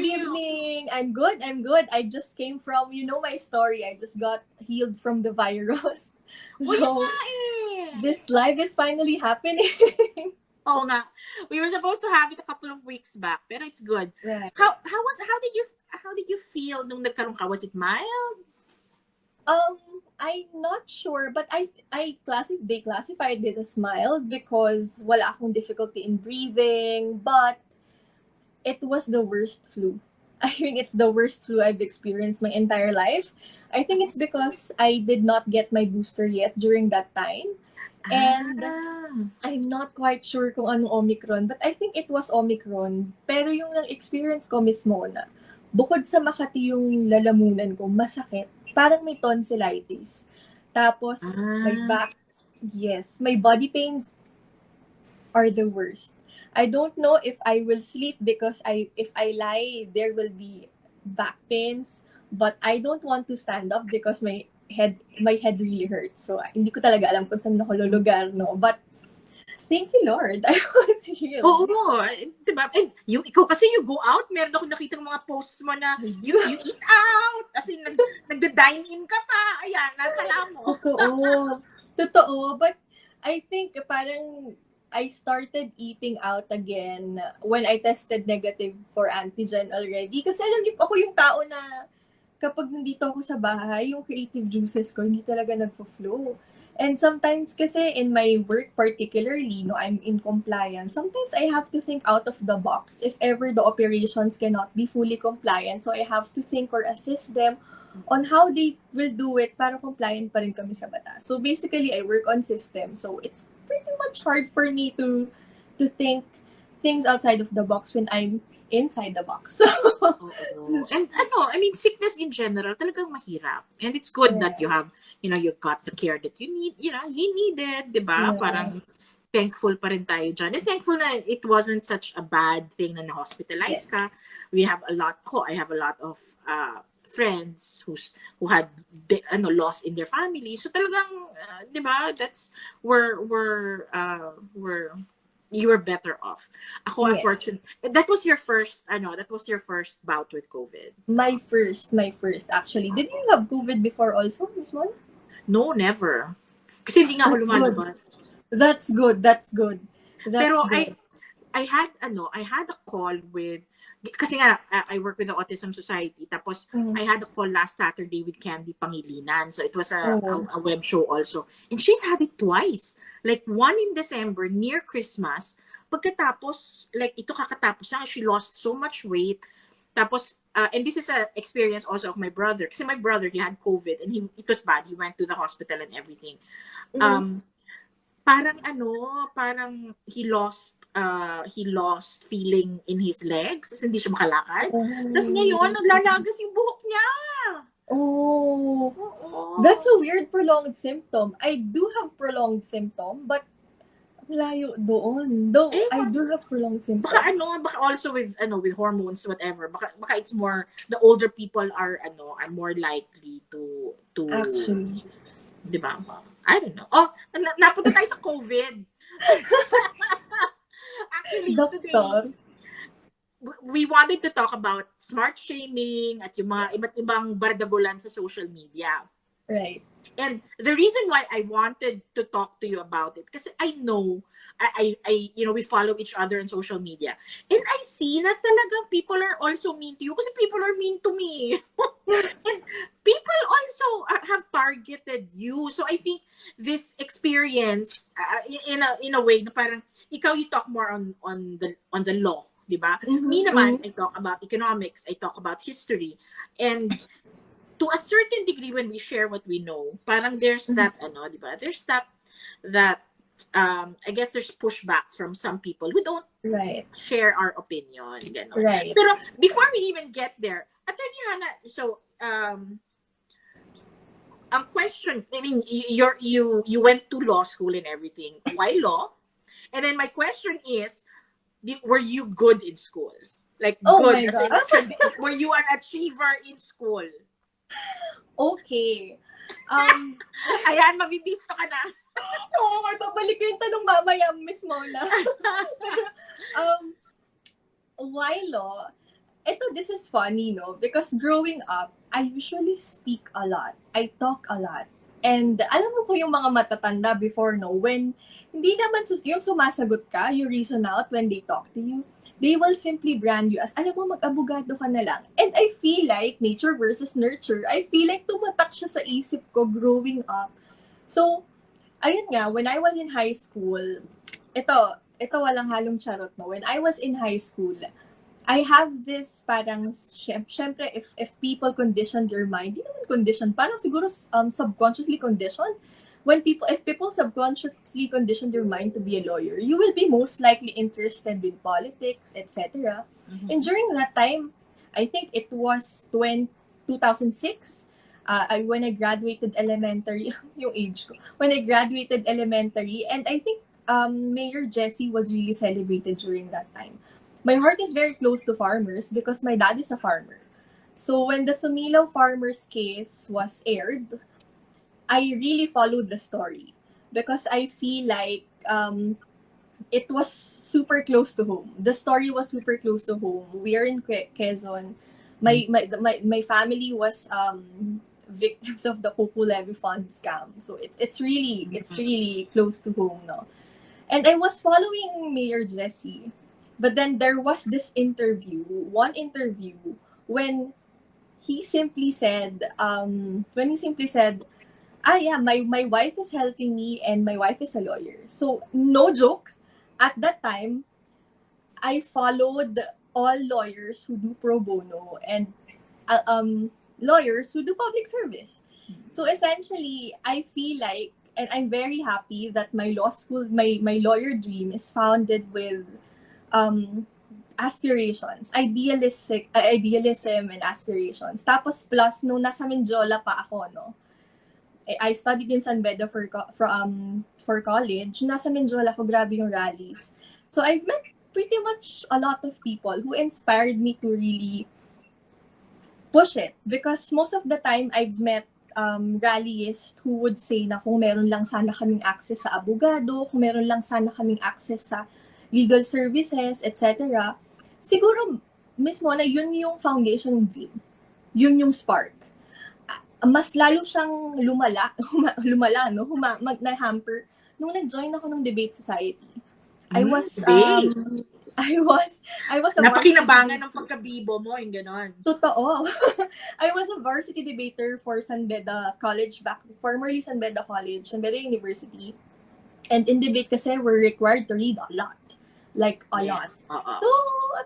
Good evening. I'm good. I'm good. I just came from, my story. I just got healed from the virus. O, yun So, nga eh. this live is finally happening. Oo nga. We were supposed to have it a couple of weeks back, pero it's good. Right. How did you feel nung nagkaroon ka? Was it mild? I'm not sure, but they classified it as mild because wala akong difficulty in breathing, but it was the worst flu. I think it's the worst flu I've experienced my entire life. I think it's because I did not get my booster yet during that time. And Ah. I'm not quite sure kung anong Omicron, but I think it was Omicron. Pero yung nang-experience ko mismo na, bukod sa Makati yung lalamunan ko, masakit. Parang may tonsillitis. Tapos, my Ah. back, yes, my body pains are the worst. I don't know if I will sleep because if I lie, there will be back pains. But I don't want to stand up because my head really hurts. So hindi ko talaga alam kung saan ako lulugar, no. But thank you, Lord. I was healed. Oo, diba? And ikaw kasi you go out, meron ako nakita ng mga posts mo na you eat out. As in, nagda-dine in ka pa. Ayan, nakala mo. Totoo. But I think parang I started eating out again when I tested negative for antigen already. Kasi alam niyo, ako yung tao na kapag nandito ako sa bahay, yung creative juices ko, hindi talaga nagpo-flow. And sometimes kasi in my work particularly, no, I'm in compliance. Sometimes I have to think out of the box if ever the operations cannot be fully compliant. So I have to think or assist them on how they will do it para compliant pa rin kami sa batas. So basically, I work on systems. So it's pretty much hard for me to think things outside of the box when I'm inside the box. Oo. And I mean, sickness in general, talagang mahirap. And it's good that you have, you got the care that you need, you needed, di ba? Yeah. Parang thankful pa rin tayo dyan. And thankful na it wasn't such a bad thing na na-hospitalize ka. We have I have a lot of friends who had loss in their family. So talagang, di ba? That's where you were better off. Ako, fortunate. That was your first bout with COVID. My first actually. Did you have COVID before also, Miss Mona? No, never. Kasi hindi nga ako lumalabas. That's good. Pero I had a call with, kasi nga I work with the Autism Society, tapos I had a call last Saturday with Candy Pangilinan, so it was a web show also, and she's had it twice, like one in December near Christmas, pagkatapos like ito kakatapos lang, she lost so much weight, tapos and this is a experience also of my brother, kasi my brother, he had COVID and it was bad, he went to the hospital and everything. Parang he lost feeling in his legs. Kasi hindi siya makalakad. Tapos ngayon, naglalagas yung buhok niya. Oh. That's a weird prolonged symptom. I do have prolonged symptom, but layo doon. Though, I do have prolonged symptom. Baka also with hormones, whatever. Baka it's more, the older people are more likely to actually. Diba? I don't know. Oh, napunta tayo sa COVID. Actually, today, we wanted to talk about smart shaming at yung mga iba't ibang bardagulan sa social media. Right. And the reason why I wanted to talk to you about it, kasi I know, we follow each other on social media. And I see na talagang people are also mean to you kasi people are mean to me. And people also have targeted you. So I think this experience, in a way, na parang ikaw, you talk more on the law, di ba? Me naman, I talk about economics, I talk about history. And to a certain degree, when we share what we know, parang there's that, diba? There's that I guess there's pushback from some people who don't share our opinion. Right. Pero before we even get there, Attorney Hannah, so ang question, I mean, you went to law school and everything. Why law? And then my question is, were you good in school? Like, good. My God. Were you an achiever in school? Okay. Ayan, mabibisto ka na. Oo, babalik ko yung tanong mamaya, Miss Mona. Why law? this is funny, no? Because growing up, I usually speak a lot. I talk a lot. And alam mo po yung mga matatanda before, no? When hindi naman yung sumasagot ka, you reason out when they talk to you, they will simply brand you as, alam mo, mag-abogado ka na lang. And I feel like, nature versus nurture, I feel like tumatak siya sa isip ko growing up. So, ayun nga, when I was in high school, ito walang halong charot, no? When I was in high school, I have this parang, syempre, if people conditioned your mind, di naman conditioned, parang siguro subconsciously conditioned. If people subconsciously conditioned your mind to be a lawyer, you will be most likely interested in politics, etc. Mhm. And during that time, I think it was 2006, when I graduated elementary, yung age ko, when I graduated elementary, and I think Mayor Jessie was really celebrated during that time. My heart is very close to farmers because my dad is a farmer. So when the Sumilaw farmers case was aired, I really followed the story because I feel like it was super close to home. The story was super close to home. We are in Quezon. My family was victims of the Coco Levy Fund scam. So it's really close to home, no. And I was following Mayor Jessie, but then there was this one interview when he simply said, yeah, my wife is helping me and my wife is a lawyer. So, no joke, at that time, I followed all lawyers who do pro bono and lawyers who do public service. So, essentially, I feel like, and I'm very happy that my law school, my lawyer dream is founded with um, aspirations, idealism and aspirations. Tapos plus, nung nasa Mindiola pa ako, no, I studied in San Beda for college. Nasa Mindiola ko, grabe yung rallies. So I've met pretty much a lot of people who inspired me to really push it. Because most of the time, I've met rallyists who would say na kung meron lang sana kaming access sa abogado, kung meron lang sana kaming access sa legal services, etc. Siguro mismo na yun yung foundation ng dream. Yun yung spark. Mas lalo siyang na-hamper nung nag-join ako ng debate society. I was Debate. I was a Napakinabangan ng pagkabibo mo, yung ganon. Totoo. I was a varsity debater for San Beda College formerly San Beda College, San Beda University. And in debate kasi we're required to read a lot. Like a lot. So,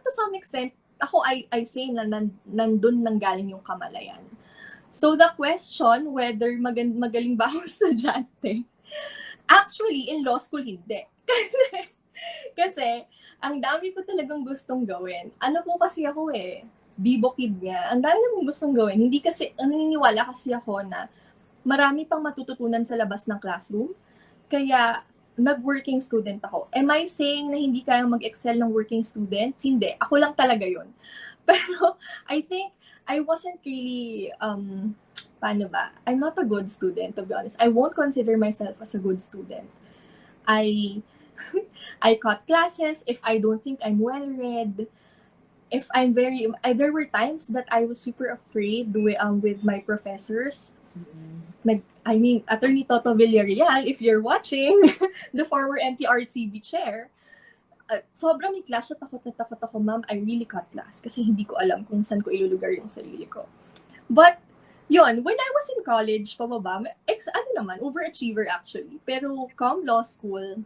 to some extent, ako I say na nandun nanggaling yung kamalayan. So the question whether magaling ba akong estudyante, actually in law school hindi. Kasi ang dami ko talagang gustong gawin. Ano po kasi ako bibo kid nga. Ang dami namang gustong gawin. Hindi kasi, naniniwala kasi ako na marami pang matututunan sa labas ng classroom. Kaya, nag-working student ako. Am I saying na hindi kayang mag-excel ng working students? Hindi. Ako lang talaga yun. Pero, I think, I wasn't really, paano ba? I'm not a good student, to be honest. I won't consider myself as a good student. I cut classes if I don't think I'm well-read. If I'm there were times that I was super afraid with my professors. Attorney Toto Villarreal, if you're watching, the former MPRCB chair, sobrang may class siya, takot na takot ako, ma'am, I really cut class kasi hindi ko alam kung saan ko ilulugar yung sarili ko. But, yun, when I was in college, pababa, overachiever actually. Pero, law school,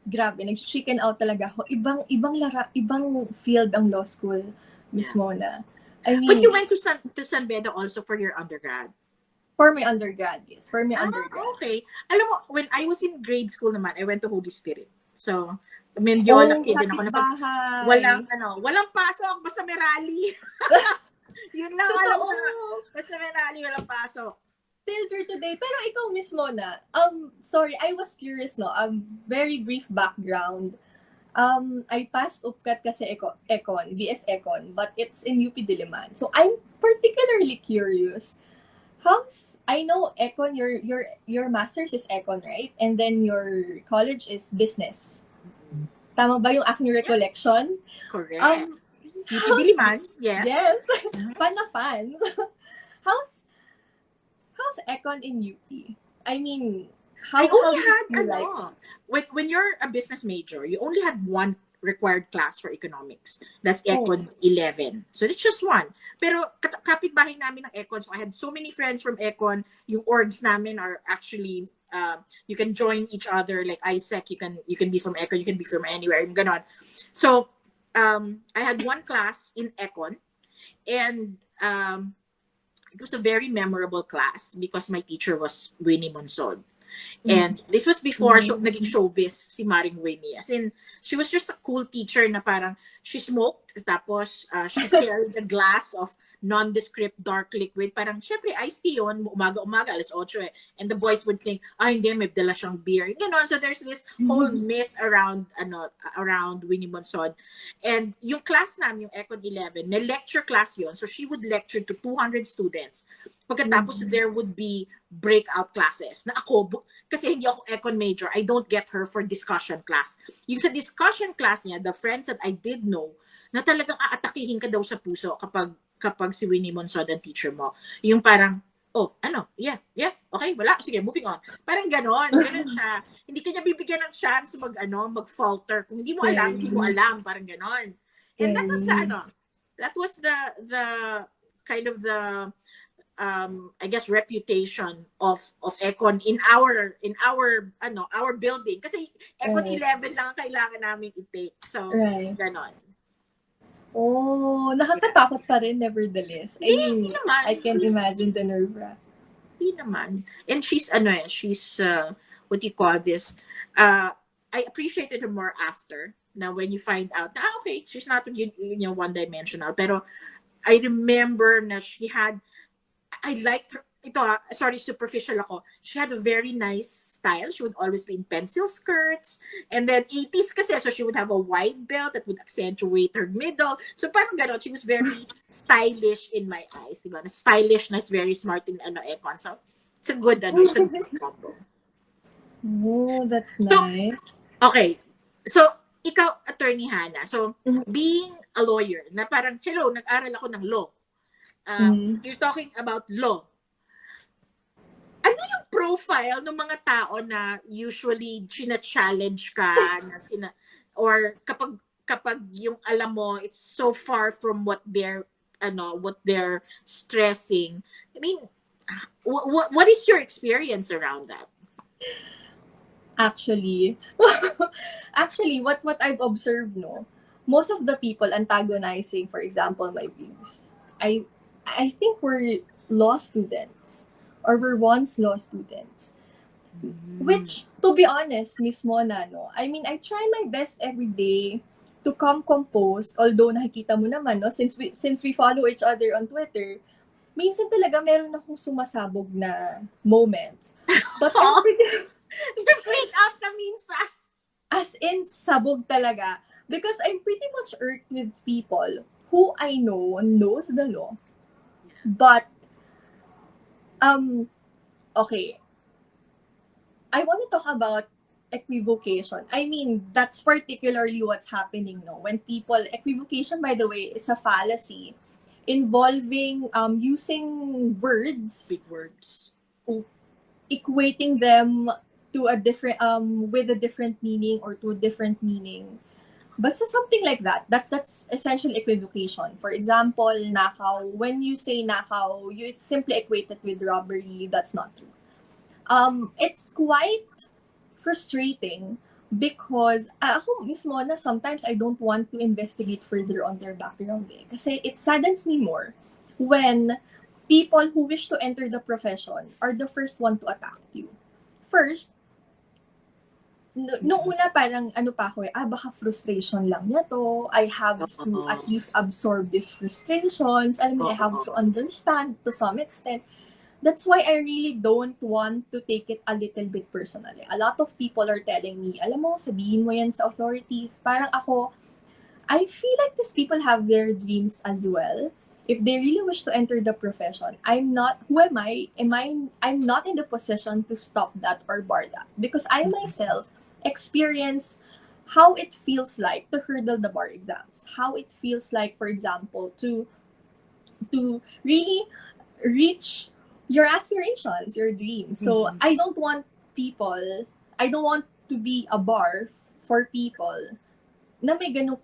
grabe, nag-chicken out talaga ako. Ibang field ang law school mismo na. But you went to San Beda also for your undergrad? For my undergrad, yes. For my undergrad. Okay. Alam mo, when I was in grade school naman, I went to Holy Spirit. So, Mendiola kid din ako. Walang pasok, basta may rally. Yun lang, alam mo. Basta may rally, walang pasok. Still true today. Pero ikaw mismo na, sorry, I was curious, no? Very brief background. I passed UPCAT kasi Econ, BS Econ, but it's in UP Diliman. So I'm particularly curious. I know Econ, your master's is Econ, right? And then your college is business. Tama ba yung aking recollection? Correct. UP Diliman, yes. Yes. Mhm. Fan na fan. How's econ in UP? I mean, I how only did had, you like it? when you're a business major, you only had one required class for economics. That's Oh, Econ 11. So it's just one. Pero kapitbahay namin ng Econ. So I had so many friends from Econ. Yung orgs namin are actually, you can join each other. Like ISEC, you can be from Econ, you can be from anywhere. Yung ganon. So I had one class in Econ. And it was a very memorable class because my teacher was Winnie Monsod. mm, And this was before naging showbiz si Maring Winnie. As in, she was just a cool teacher na parang she smoked, tapos she carried a glass of nondescript dark liquid. Parang, syempre, iced tea yun, umaga-umaga, alas 8 eh. And the boys would think, hindi, may dala siyang beer. Ganon. So there's this whole myth around Winnie Monsod. And yung class namin, yung Econ 11, may lecture class yun. So she would lecture to 200 students. Pagkatapos, there would be breakout classes. Na ako, kasi hindi ako econ major, I don't get her for discussion class. Yung sa discussion class niya, the friends that I did know, na talagang aatakihin ka daw sa puso kapag si Winnie Monsod ang teacher mo. Yung parang, yeah, okay, wala, sige, moving on. Parang ganon siya. Hindi ka niya bibigyan ng chance mag-falter. Kung hindi mo alam, hindi mo alam, parang ganon. And that was the kind of the I guess reputation of Econ in our building kasi Econ right. 11 lang ang kailangan namin i-take. So Right. ganon. Oh, Yeah. nakakatakot pa rin nevertheless. I Hindi mean, naman. I can imagine the nerve wrap. Hindi naman. And she's what do you call this? I appreciated her more after. Now when you find out, okay, she's not one-dimensional. Pero I remember na I liked her. Sorry, superficial ako. She had a very nice style. She would always be in pencil skirts. And then 80s kasi, so she would have a wide belt that would accentuate her middle. So parang gano'n, she was very stylish in my eyes. Diba? Stylish na very smart in Econ. So it's a good combo. Oh, that's So, nice. okay. So, ikaw, Attorney Hannah. So, being a lawyer, na parang, hello, nag-aral ako ng law. You're talking about law. Ano yung profile ng mga tao na usually challenge ka or kapag yung alam mo it's so far from what they're stressing. I mean, what is your experience around that? Actually, what I've observed, no, most of the people antagonizing, for example, my views, I think we're law students or were once law students. Which, to be honest, mismo na, no, I mean, I try my best every day to come composed, although nakikita mo naman, no, since we follow each other on Twitter, minsan talaga meron akong sumasabog na moments. But I'm pretty, freak out ka minsan. as in, sabog talaga. Because I'm pretty much irked with people who I know knows the law. But, okay. I want to talk about equivocation. I mean, that's particularly what's happening, no? When equivocation, by the way, is a fallacy involving using words, Big words, equating them to a different with a different meaning or to a different meaning. But so something like that, that's essential equivocation. For example, nakaw, when you say nakaw, you simply equate it with robbery. That's not true. It's quite frustrating because ako mismo na sometimes I don't want to investigate further on their background eh. Kasi it saddens me more when people who wish to enter the profession are the first one to attack you. First, nung una parang baka frustration lang niya to. I have to at least absorb these frustrations. Alam mo, I have to understand to some extent. That's why I really don't want to take it a little bit personally. A lot of people are telling me, alam mo, sabihin mo yan sa authorities. Parang ako, I feel like these people have their dreams as well. If they really wish to enter the profession, I'm not, who am I? I'm not in the position to stop that or bar that. Because I myself experience how it feels like to hurdle the bar exams, how it feels like, for example, to really reach your aspirations, your dreams. So Mm-mm. people, I don't want to be a bar for people na may Yeah,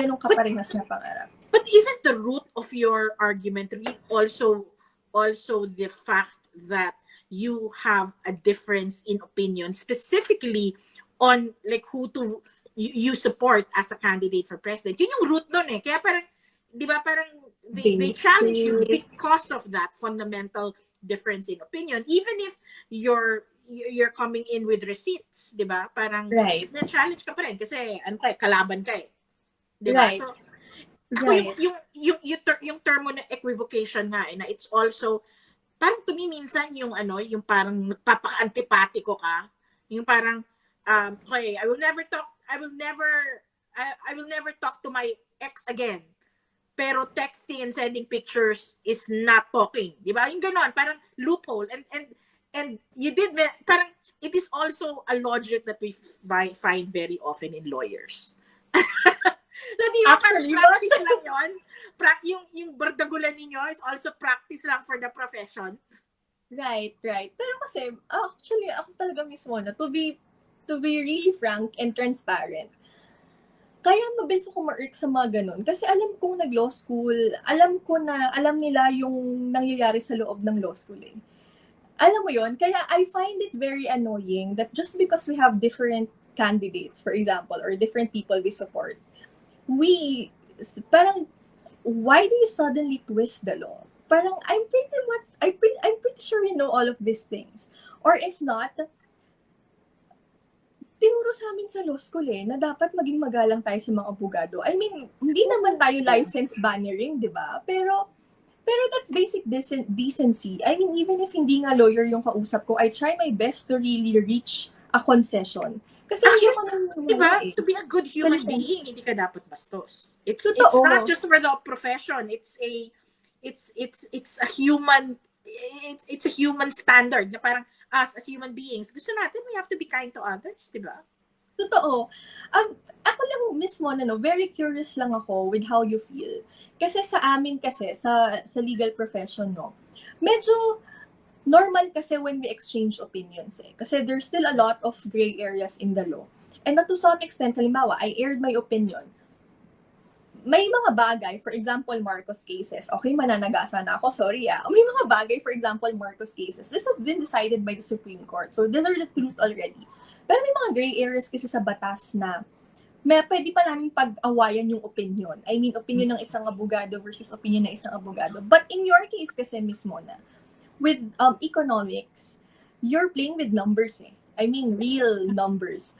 ganong kaparehas na pangarap. but isn't the root of your argument really also the fact that you have a difference in opinion, specifically on like who to you support as a candidate for president? Yun yung root nun eh. Kaya parang, di ba parang they challenge you Basic. because of that fundamental difference in opinion. Even if you're coming in with receipts, di ba? Parang Right. na-challenge ka pa rin kasi ano ka, kalaban ka eh. Di ba? Right. So, ako Right. yung term mo na equivocation nga eh, na it's also parang to me minsan yung ano, yung parang nagpapaka-antipatiko ka, yung parang okay, I will never talk to my ex again. Pero texting and sending pictures is not talking. Di ba? Yung ganon, parang loophole. And you did, parang it is also a logic that we find very often in lawyers. So, di ba, parang Actually, practice lang yun? Yung bardagulan ninyo is also practice lang for the profession. right. Pero kasi, actually, ako talaga mismo na, to be really frank and transparent, kaya mabilis ako ma-irk sa mga ganun. Kasi alam kong nag-law school, alam nila yung nangyayari sa loob ng law school eh. Alam mo yon, kaya I find it very annoying that just because we have different candidates, for example, or different people we support, parang, why do you suddenly twist the law? Parang, I'm pretty sure you know all of these things. Or if not, tinuro sa amin sa law school na dapat maging magalang tayo sa mga abogado. I mean, hindi naman tayo licensed bannering, di ba? Pero that's basic decency. I mean, even if hindi nga lawyer yung kausap ko, I try my best to really reach a concession. Kasi hindi ako Diba? naniniwala To be a good human Salita. being, hindi ka dapat bastos. It's not Totoo. just for the profession. It's a human it's a human standard na parang us as human beings, gusto natin we have to be kind to others, diba? Totoo. Ako lang mismo, very curious lang ako with how you feel. Kasi sa amin kasi, sa legal profession, no, medyo normal kasi when we exchange opinions eh. Kasi there's still a lot of gray areas in the law. And to some extent, halimbawa, I aired my opinion. May mga bagay, for example, Marcos cases, okay, mananagasa na ako, sorry May mga bagay, for example, Marcos cases, this has been decided by the Supreme Court. So, these are the truth already. Pero may mga gray areas kasi sa batas na pwede pa namin pag-awayan yung opinion. I mean, opinion ng isang abogado versus opinion ng isang abogado. But in your case kasi mismo na, with economics, you're playing with numbers eh. I mean, real numbers.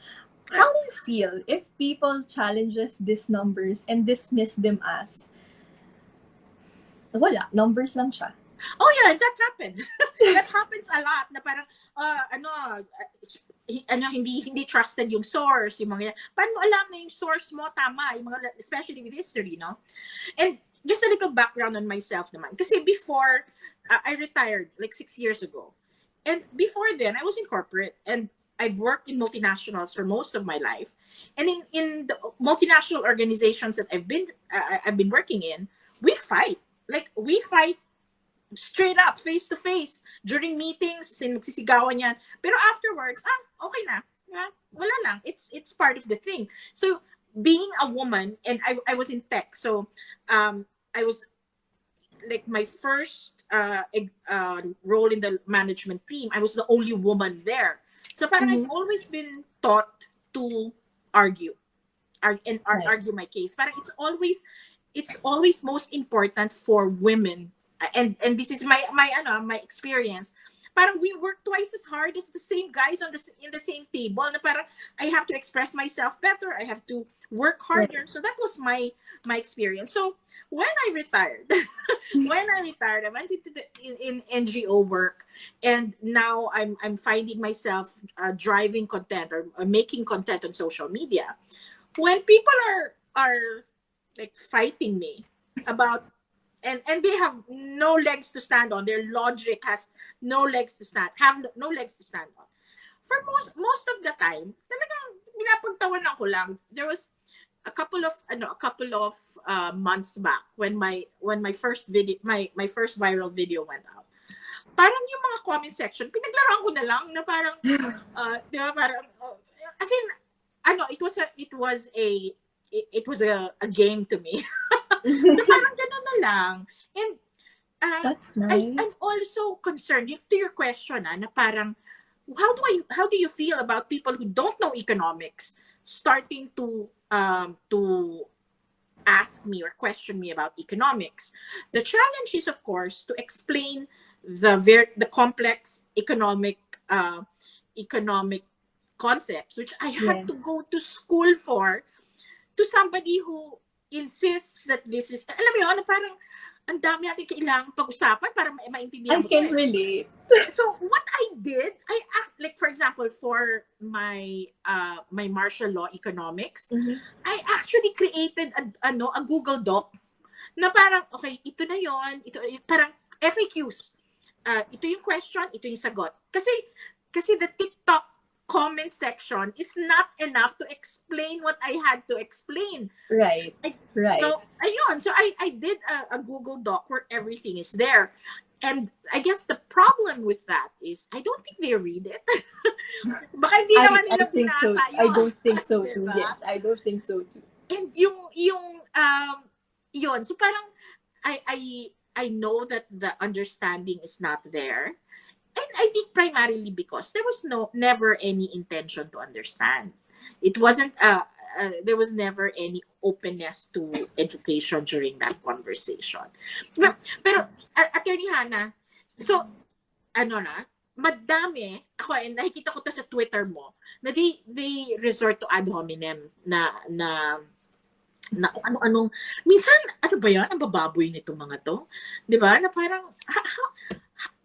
How do you feel if people challenges these numbers and dismiss them as, wala, numbers lang siya? Oh yeah, that happened. That happens a lot na parang hindi trusted yung source, yung mga paano mo alam na yung source mo tama, yung mga especially with history, no? And just a little background on myself naman. Kasi before I retired like 6 years ago. And before then, I was in corporate and I've worked in multinationals for most of my life. And in the multinational organizations that I've been working in, we fight. Like we fight straight up, face to face, during meetings, nagsisigawan yan. Pero afterwards, okay na. Yeah, wala lang. It's part of the thing. So being a woman, and I was in tech, so I was like my first role in the management team. I was the only woman there. So parang I've always been taught to argue my case. Parang it's always most important for women, and this is my experience. Parang we work twice as hard as the same guys in the same table. Na parang I have to express myself better. I have to work harder. So that was my experience. So when I retired, I went into in NGO work, and now I'm finding myself driving content or making content on social media. When people are like fighting me about and they have no legs to stand on, their logic has no legs to stand on. For most of the time, talagang pinapagtawanan ko lang, there was a couple of months back when my first video, my first viral video went out. Parang yung mga comment section, pinaglaruan ko na lang na parang, di ba, parang, as in, it was a game to me. So parang gano'n na lang. And That's nice. I'm also concerned to your question, na parang, how do you feel about people who don't know economics starting to ask me or question me about economics? The challenge is, of course, to explain the complex economic concepts, which I had to go to school for, to somebody who insists that this is, alam mo yun, parang ang dami natin kailangang pag-usapan para maintindihan I mo can relate. So what I did, like for example, for my my martial law economics, I actually created a Google Doc na parang, okay, ito na yon, ito parang FAQs. Ito yung question, ito yung sagot. Kasi the TikTok comment section is not enough to explain what I had to explain. Right. So, ayun. So, I did a Google Doc where everything is there. And I guess the problem with that is I don't think they read it. Baka hindi naman nila binasa yun. I don't think so too. Diba? Yes, I don't think so too. And yun. So, parang I know that the understanding is not there. And I think primarily because there was never any intention to understand. It wasn't there was never any openness to education during that conversation. Pero Attorney Hannah, so madami ako, and nakikita ko to sa Twitter mo, na they resort to ad hominem na kung ano-anong, minsan, ano ba yan? Ang bababoy nito mga to. Di ba? Na parang,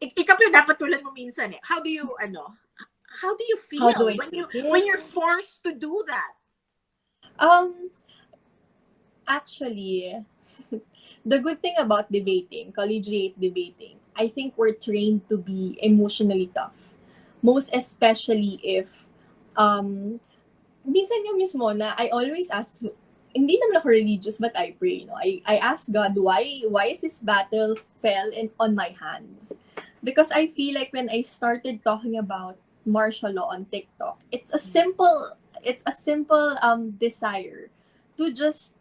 ikaw yung dapat tulad mo minsan eh. How do you feel when you're forced to do that? Actually, the good thing about debating, collegiate debating, I think we're trained to be emotionally tough. Most especially if, minsan yung mismo na I always ask, hindi naman ako religious, but I pray, I ask God, why is this battle fell on my hands? Because I feel like when I started talking about martial law on TikTok, it's a simple desire to just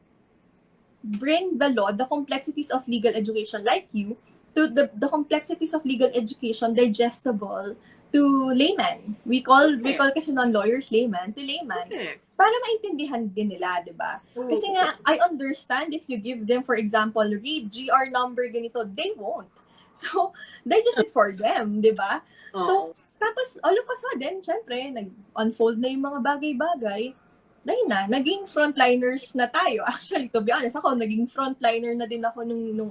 bring the law, the complexities of legal education, like you, to the complexities of legal education digestible to layman. We call kasi non-lawyers layman to layman. Para maintindihan din nila, di ba? Kasi nga, I understand if you give them, for example, read GR number ganito, they won't. So, digest it for them, di ba? So, tapos, all of a sudden, syempre, nag-unfold na yung mga bagay-bagay. Dahil naging frontliners na tayo. Actually, to be honest, ako, naging frontliner na din ako nung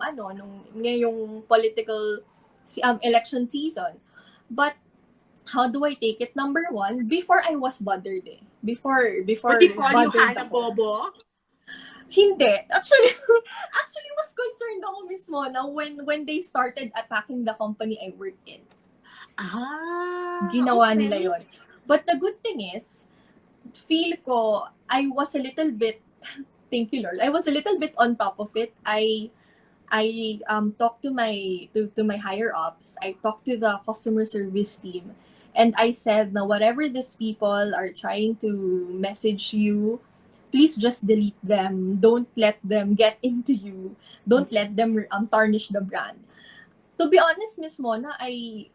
ngayong political election season. But, how do I take it? Number one, before I was bothered eh. Before Would you call you Hannah Bobo? Hindi. Actually, mas concerned ako mismo na when they started attacking the company I work in. Ginawa nila yon. But the good thing is, feel ko, I was a little bit, thank you Lord, I was a little bit on top of it. I talked to my higher ups. I talked to the customer service team. And I said, na whatever these people are trying to message you, please just delete them. Don't let them get into you. Don't let them tarnish the brand. To be honest, Miss Mona, I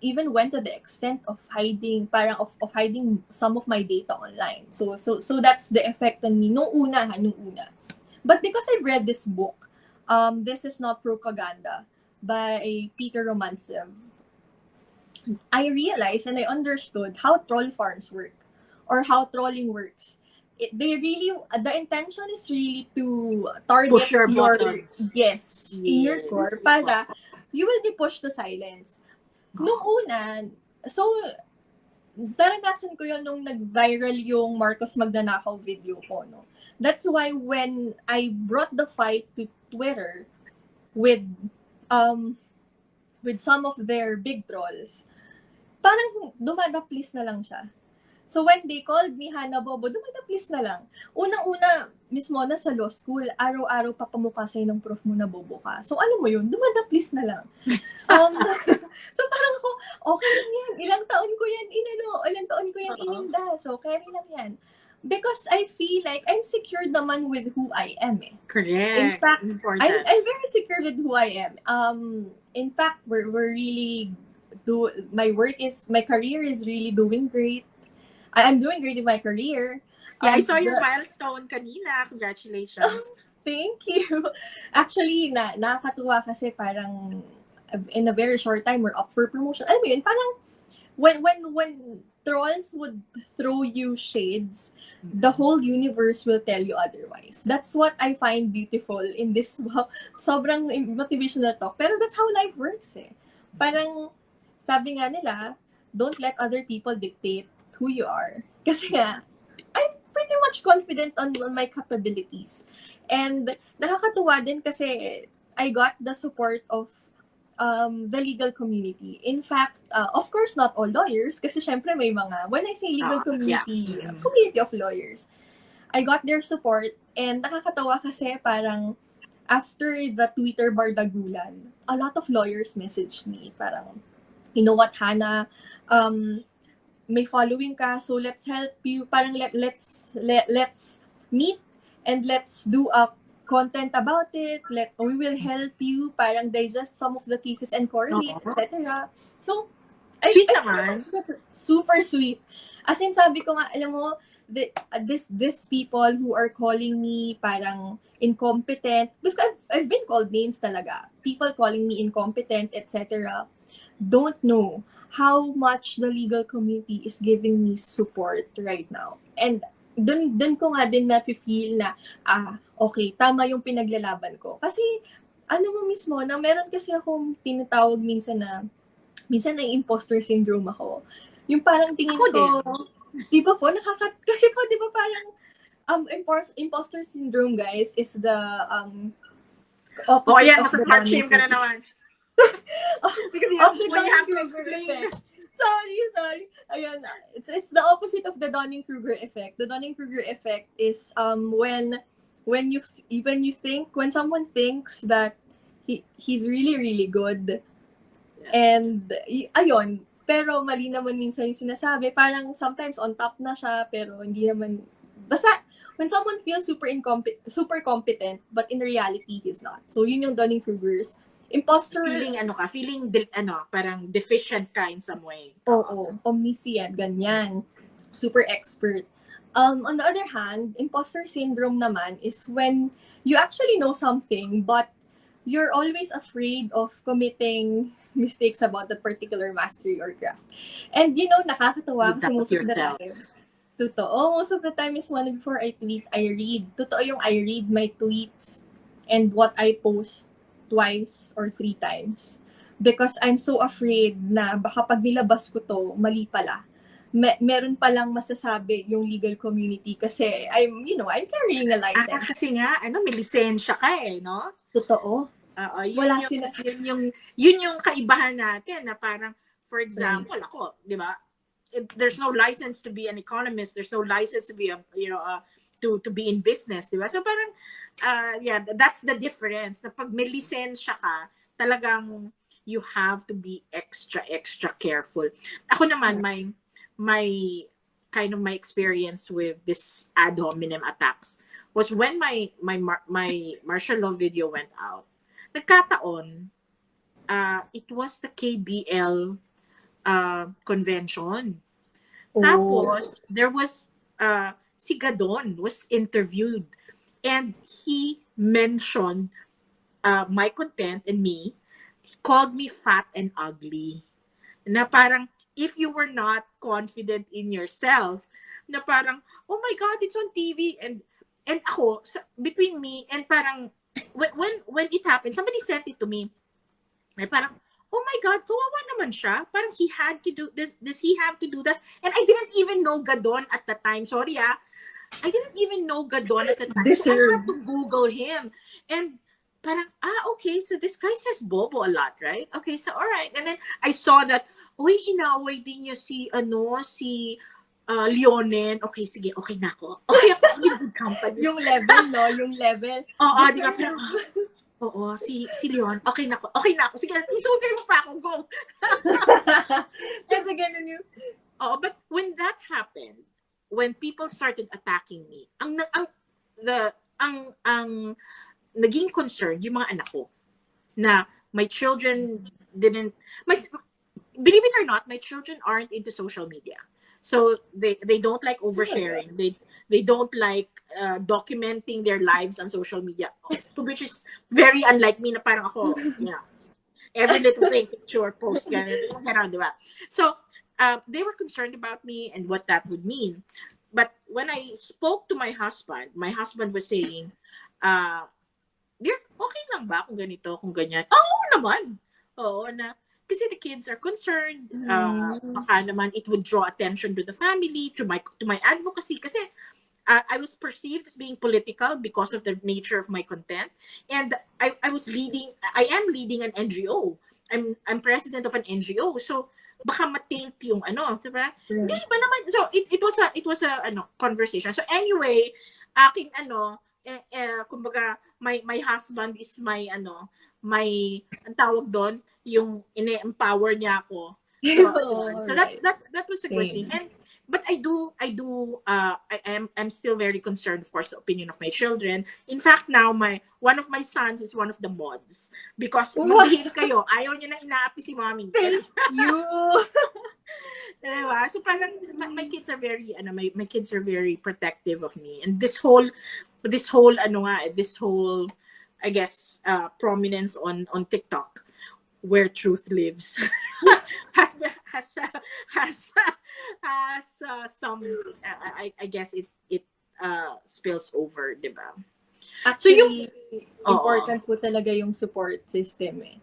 even went to the extent of hiding, of hiding some of my data online. So that's the effect on me. Nung una. But because I've read this book, This Is Not Propaganda by Peter Romancev, I realized and I understood how troll farms work or how trolling works. The intention is really to target your in your core para you will be pushed to silence. Nung una, so naranasan ko yun nung nag-viral yung Marcos Magnanakaw video ko, no? That's why when I brought the fight to Twitter with some of their big trolls, parang dumadaplis na lang siya. So when they called me Hana Bobo, dumadaplis na lang. Unang-una, mismo na sa law school, araw-araw papamukha sa'yo ng prof mo na bobo ka. So alam mo yun, dumadaplis na lang. So parang ako, okay lang yan. Ilang taon ko yan ilang taon ko yan ininda. So carry lang yan. Because I feel like I'm secure naman with who I am. Correct. In fact, important. I'm very secure with who I am. In fact, we're really my career is really doing great. I'm doing great in my career. Yeah, I saw your milestone kanina. Congratulations. Thank you. Actually, nakakatuwa kasi parang in a very short time, we're up for promotion. Alam mo yun, parang when trolls would throw you shades, the whole universe will tell you otherwise. That's what I find beautiful in this sobrang motivational talk. Pero that's how life works eh. Parang, sabi nga nila, don't let other people dictate who you are. Kasi nga, I'm pretty much confident on my capabilities. And nakakatuwa din kasi I got the support of the legal community. In fact, of course, not all lawyers, kasi syempre may mga, when I say legal community, community of lawyers, I got their support, and nakakatawa kasi parang, after the Twitter bardagulan, a lot of lawyers messaged me, parang, you know what, Hannah, may following ka, so let's help you, parang let's meet, and let's do a content about it, we will help you, parang digest some of the cases and correlate, etc. So, sweet naman. Super sweet. As in, sabi ko nga, alam mo, these people who are calling me parang incompetent, because I've been called names talaga, people calling me incompetent, etc., don't know how much the legal community is giving me support right now. And dun ko nga din na-feel na, okay, tama yung pinaglalaban ko. Kasi, ano mo mismo, na meron kasi akong tinatawag minsan na imposter syndrome ako. Yung parang tingin ako ko, di ba po, kasi po, di ba parang, imposter syndrome, guys, is the opposite of the Donning ka na naman. Because you have to explain. Sorry. Ayan, it's the opposite of the Donning-Kruger effect. The Donning-Kruger effect is when someone thinks that he's really, really good, and ayun, pero mali naman minsan yung sinasabi, parang sometimes on top na siya, pero hindi naman, basta when someone feels super competent, but in reality he's not. So yun yung Donning-Kruger's imposter. Feeling parang deficient ka in some way. Oo, omniscient, ganyan. Super expert. On the other hand, imposter syndrome naman is when you actually know something, but you're always afraid of committing mistakes about that particular mastery or craft. And nakakatawa kasi most of the time. Totoo, most of the time is one before I tweet, I read. Totoo yung I read my tweets and what I post twice or 3 times. Because I'm so afraid na baka pag nilabas ko to, mali pala. Meron palang masasabi yung legal community kasi I'm carrying a license. Kasi nga, may lisensya ka no? Totoo. Yun yung kaibahan natin na parang, for example, ako, di ba? There's no license to be an economist. There's no license to be to be in business, di ba? So parang, that's the difference. Na pag may lisensya ka, talagang you have to be extra careful. Ako naman, my experience with this ad hominem attacks was when my martial law video went out. Nagkataon, it was the KBL convention. Tapos, there was si Gadon was interviewed, and he mentioned my content and me. He called me fat and ugly. Na parang, if you were not confident in yourself, na parang, oh my God, it's on TV. And ako, between me, and parang, when it happened, somebody sent it to me. And parang, oh my God, kawawa naman siya. Parang he had to do this. Does he have to do this? And I didn't even know Gadon at the time. Sorry, I didn't even know Gadon at the time. So I had to Google him. And parang, okay, so this guy says bobo a lot, right? Okay, so all right. And then I saw that, inaway din niya si Leonen, okay, sige, okay na ako. Okay ako in good company. Yung level, no? Yung level. Oo, di ba? Pero, oo, si Leon, okay na ako. Okay na ako. Sige, insultin mo pa ako, go. Kasi ganun yung... Oo, but when that happened, when people started attacking me, ang naging concern yung mga anak ko na my children didn't believe it or not, my children aren't into social media. So they don't like oversharing. They don't like documenting their lives on social media, which is very unlike me na parang ako, every little thing, picture, post, ganun, di ba? So they were concerned about me and what that would mean. But when I spoke to my husband was saying, dear, okay lang ba kung ganito, kung ganyan? Oo naman. Oo na. Kasi the kids are concerned. Baka naman it would draw attention to the family, to my advocacy. Kasi I was perceived as being political because of the nature of my content. And I am leading an NGO. I'm president of an NGO. So, baka ma-taint yung diba? Hindi ba naman. So, it was a conversation. So, anyway, aking kumbaga, my husband is my ang tawag doon, yung ine-empower niya ako. So that was a good thing. And but I'm still very concerned, of course, the opinion of my children. In fact, now one of my sons is one of the mods because mag-behave kayo, ayaw niya na inaapi si mommy. Thank you. Diba? So parang my kids are very my kids are very protective of me, and this whole I guess prominence on TikTok where truth lives has some I guess it spills over, diba? Actually, important po talaga yung support system eh.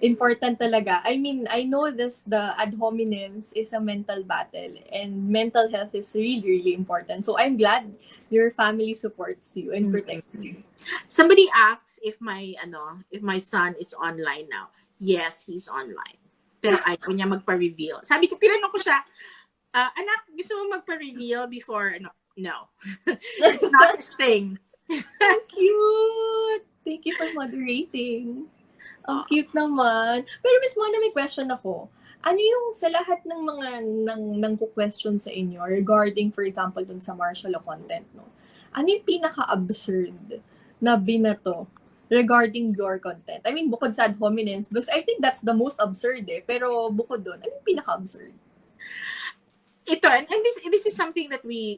Important talaga. I mean, I know the ad hominems is a mental battle and mental health is really, really important. So I'm glad your family supports you and protects you. Somebody asks if my son is online now. Yes, he's online. Pero ayaw niya magpa-reveal. Sabi ko, tinanong ko siya, anak, gusto mo magpa-reveal before, no. It's not his thing. Cute! Thank you for moderating. Ang cute naman. Pero Miss Mona, may question ako. Ano yung sa lahat ng mga nang question sa inyo regarding, for example, dun sa martial law content, no? Ano yung pinaka-absurd na binato regarding your content? I mean, bukod sa ad hominems, because I think that's the most absurd eh. Pero bukod dun, ano yung pinaka-absurd? Ito, and this is something that we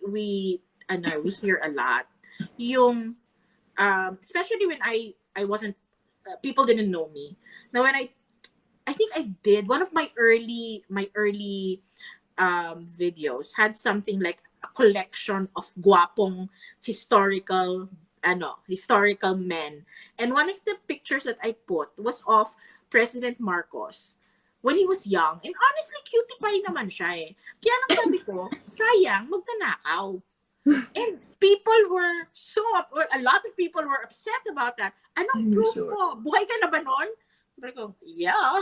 hear a lot. Yung, especially when I wasn't, people didn't know me. Now, when I think I did, one of my early videos had something like a collection of guwapong historical men. And one of the pictures that I put was of President Marcos when he was young. And honestly, cutie pie naman siya eh. Kaya nang sabi ko, sayang, magnanakaw. And people were a lot of people were upset about that. Anong proof mo? Buhay ka na ba nun? Sabi ko, yeah.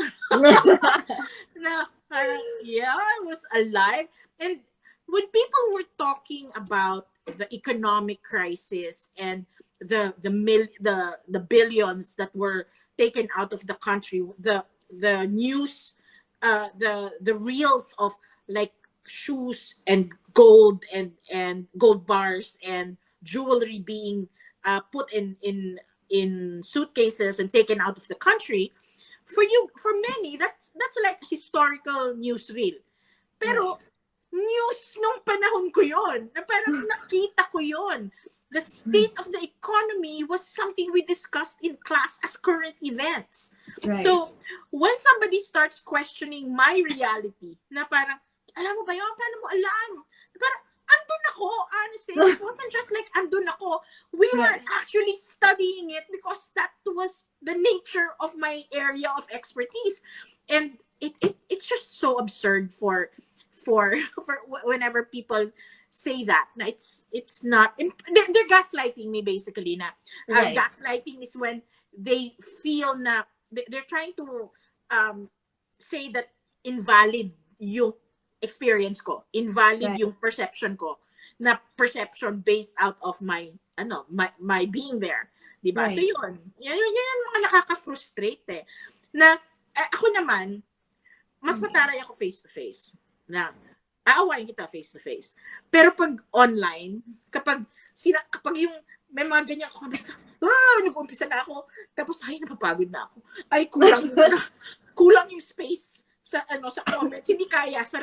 Yeah, I was alive. And when people were talking about the economic crisis and the billions that were taken out of the country, the news, the reels of like shoes and gold and gold bars and jewelry being put in suitcases and taken out of the country, for many that's like historical news reel. Pero news nung panahon ko yon, na parang nakita ko yon. The state of the economy was something we discussed in class as current events. Right. So when somebody starts questioning my reality, na parang, alam mo ba yun? Paano mo alam? Parang, andun ako, honestly. It wasn't just like, andun ako. We were actually studying it because that was the nature of my area of expertise. And it's just so absurd for whenever people say that. Na it's not, they're gaslighting me basically. Na gaslighting is when they feel na, they're trying to say that invalid yung experience ko, invalid Right. yung perception ko, na perception based out of my my being there, 'di ba? So Right. yun ang mga nakaka-frustrate na ako naman mas mataray ako face to face, na aawayin kita face to face. Pero pag online, kapag yung may mga ganyan comments, nag-umpisa na ako, tapos ay napapagod na ako. Ay kulang yung space sa sa comments, hindi kaya. So,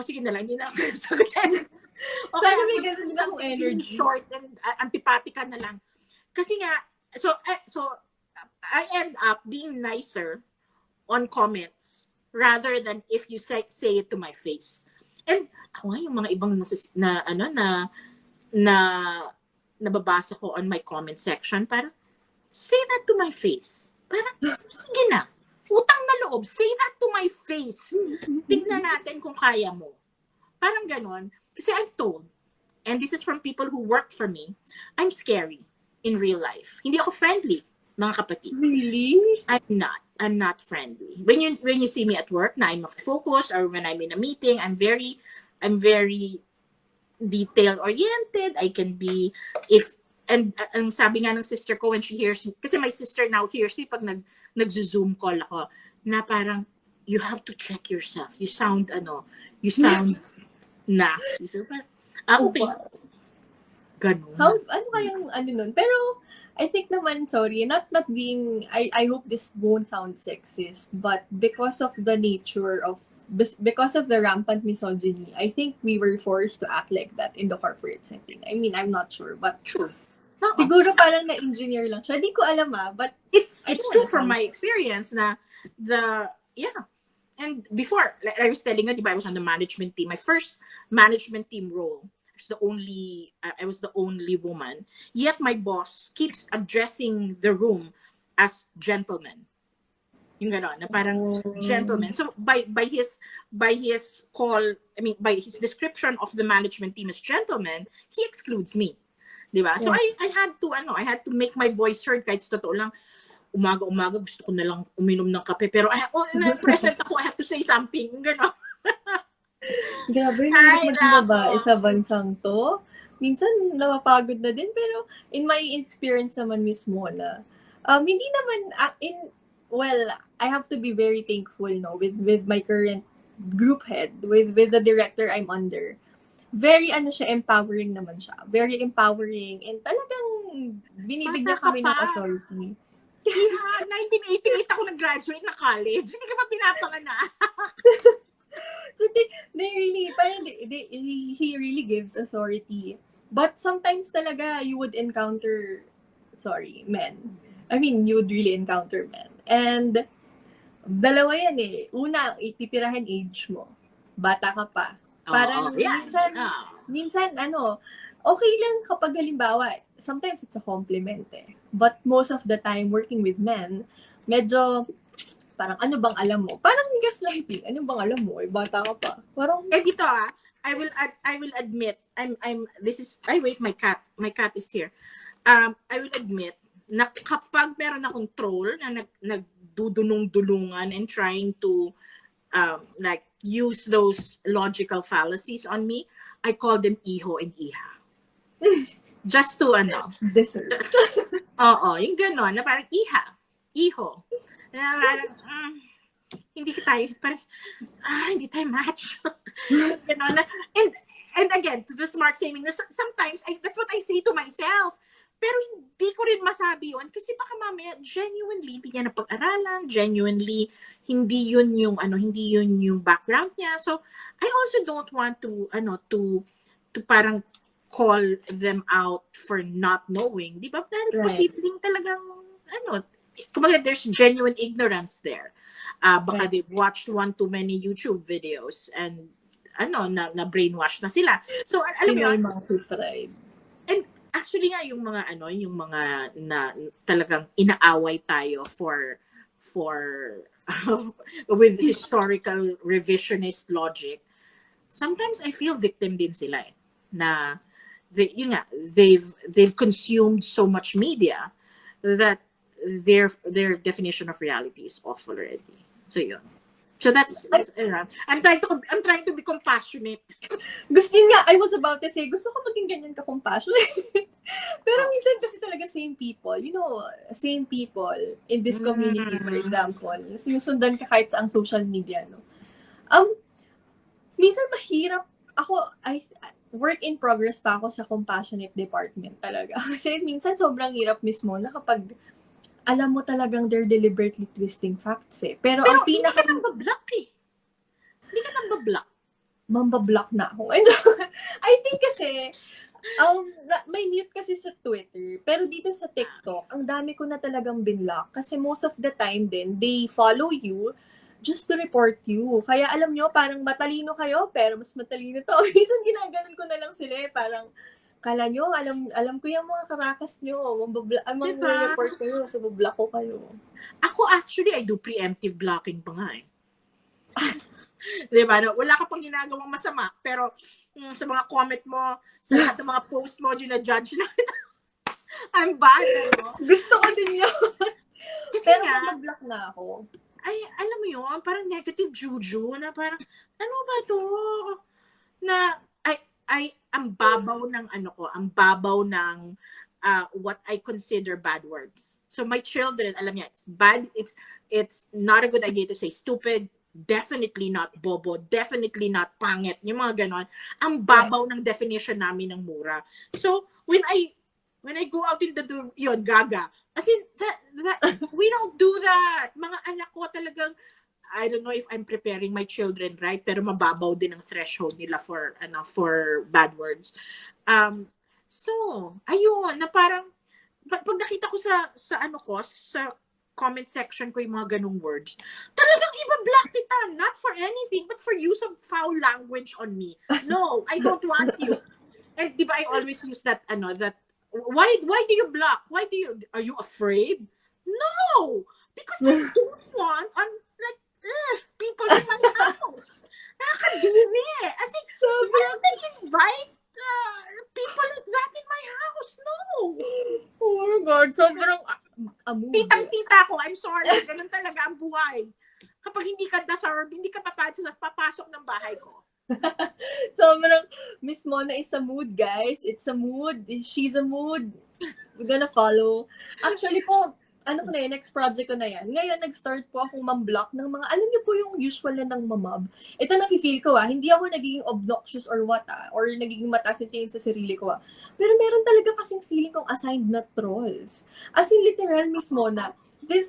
sige na lang, hindi na ako sagutin. Okay, Sana may ganun din akong energy. Short and antipathica na lang. Kasi nga, so I end up being nicer on comments rather than if you say it to my face. And ako nga yung mga ibang na nababasa ko on my comment section, parang say that to my face. Parang sige na. Utang na loob, say that to my face. Tignan natin kung kaya mo. Parang ganon. Kasi I'm told, and this is from people who worked for me, I'm scary in real life. Hindi ako friendly, mga kapatid. Really? I'm not friendly. When you see me at work, na I'm focused, or when I'm in a meeting, I'm very detail oriented. I can be and ang sabi nga ng sister ko when she hears me, kasi my sister now hears me pag nag-zoom call ako, na parang you have to check yourself. You sound nasty. So, okay. Ganun. Ano kayang nun? Pero, I think naman, sorry, not being, I hope this won't sound sexist, but because of the rampant misogyny, I think we were forced to act like that in the corporate setting. I mean, I'm not sure, but true. Siguro parang na-engineer lang siya. Di ko alam but it's true from my experience na and before, like I was telling you, I was on the management team. My first management team role, I was the only woman. Yet my boss keeps addressing the room as gentlemen. Yung gano'n, na parang gentleman. So by his call, I mean by his description of the management team as gentlemen, he excludes me. Diba? So I had to make my voice heard kahit sa totoo lang. Umaga gusto ko na lang uminom ng kape, pero present ako, I have to say something. Gano'n. Grabe, nangit maging babae sa bansang to. Minsan, napapagod na din. Pero, in my experience naman mismo na, hindi naman, I have to be very thankful, with my current group head, with the director I'm under. Very, empowering naman siya. Very empowering. And talagang, binibigyan kami ng authority. Yeah, 1988 ako nag-graduate na college. Hindi ka ba pinapanganak? So he really gives authority. But sometimes talaga you would encounter, men. I mean, you would really encounter men. And dalawa yan Una, ititirahan age mo. Bata ka pa. Parang minsan okay lang kapag halimbawa, sometimes it's a compliment But most of the time, working with men, medyo parang ano bang alam mo? Parang gaslighting. Ano bang alam mo? Bata ka pa. Parang dito I will admit, my cat is here. I will admit na kapag meron akong troll na nagdudulong-dulungan and trying to use those logical fallacies on me, I call them iho and iha. Just to deserve. Oo, yung gano'n, na parang iha, iho. Na parang, hindi tayo match. Gano'n. And again, to the smart shaming, sometimes, that's what I say to myself. Pero hindi ko rin masabi yun kasi baka mamaya genuinely hindi niya napag-aralan, genuinely hindi yun yung background niya. So I also don't want to parang call them out for not knowing, di ba? Dahil posibleng talagang kumbaga there's genuine ignorance there. Baka they've watched one too many YouTube videos and na brainwash na sila. So alam mo yun, and actually nga yung mga na talagang inaaway tayo for with historical revisionist logic, sometimes I feel victim din sila na they've consumed so much media that their definition of reality is off already. So yun. So that's I'm trying to be compassionate. Gusto yun nga, I was about to say, gusto ko maging ganyan ka-compassionate. Pero Oh. minsan kasi talaga same people, same people in this community, for example, sinusundan ka kahit sa ang social media, no? Minsan mahirap, I work in progress pa ako sa compassionate department talaga. Kasi minsan sobrang hirap mismo na kapag alam mo talagang they're deliberately twisting facts eh. Pero ang Hindi ka nang bablock eh. Hindi ka nang bablock. Mambablock na ako. I think kasi, may mute kasi sa Twitter. Pero dito sa TikTok, ang dami ko na talagang binlock. Kasi most of the time din, they follow you just to report you. Kaya alam nyo, parang matalino kayo, pero mas matalino to. Minsan ginaganon ko na lang sila eh. Parang, kala nyo, alam ko yung mga karakas nyo. Report kayo, so bablock ko kayo. Ako actually, I do preemptive blocking pa nga eh. Diba? No? Wala ka pang ginagawang masama, pero sa mga comment mo, sa lahat ng mga post mo, gina-judge na kita. I'm bad, ano? Gusto ko din yun. Kasi pero nga, mag-block na ako. Ay, alam mo yun, parang negative juju, na parang, ano ba to? Na, ang babaw ng ang babaw ng what I consider bad words. So my children, alam niya, it's bad, it's not a good idea to say stupid, definitely not bobo, definitely not pangit, yung mga ganon. Ang babaw ng definition namin ng mura. So, when I go out in the yun, gaga. As in, we don't do that. Mga anak ko talagang, I don't know if I'm preparing my children right, pero mababaw din ang threshold nila for bad words. So, ayun, na parang, pag nakita ko sa comment section ko yung mga ganung words, talagang iba-block kita, not for anything, but for use of foul language on me. No, I don't want you. And di ba I always use that, why do you block? Are you afraid? No! Because I don't want, people in my house. Nakakadiri eh. As in, why would I invite people like that in my house? No! Oh my God, sobrang Titang-tita ko, I'm sorry, ganun talaga ang buhay. Kapag hindi ka deserve, hindi ka papasok ng bahay ko. Sobrang Miss Mona is a mood, guys. It's a mood. She's a mood. We're gonna follow. Actually po, next project ko na yan. Ngayon, nag-start po akong mam-block ng mga, alam niyo po yung usual na ng mamab. Ito na-feel ko hindi ako nagiging obnoxious or what or nagiging mataas yung tingin sa sarili ko Pero meron talaga kasing feeling kong assigned na trolls. As in literal, Miss Mona, these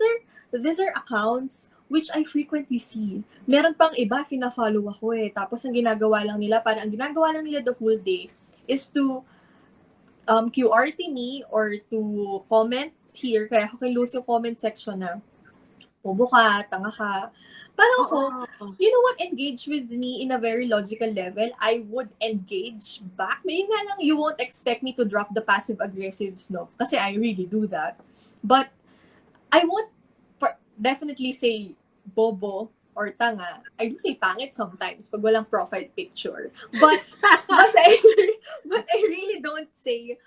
are accounts which I frequently see. Meron pang iba, fina-follow ako Tapos ang ginagawa lang nila the whole day is to QRT me or to comment here, kaya ako kinlose yung comment section na, bobo ka, tanga ka. Parang ako, you know what, engage with me in a very logical level, I would engage back. Maybe nga lang, you won't expect me to drop the passive-aggressives, no? Kasi I really do that. But, I won't definitely say bobo or tanga. I do say pangit sometimes pag walang profile picture. But I really don't say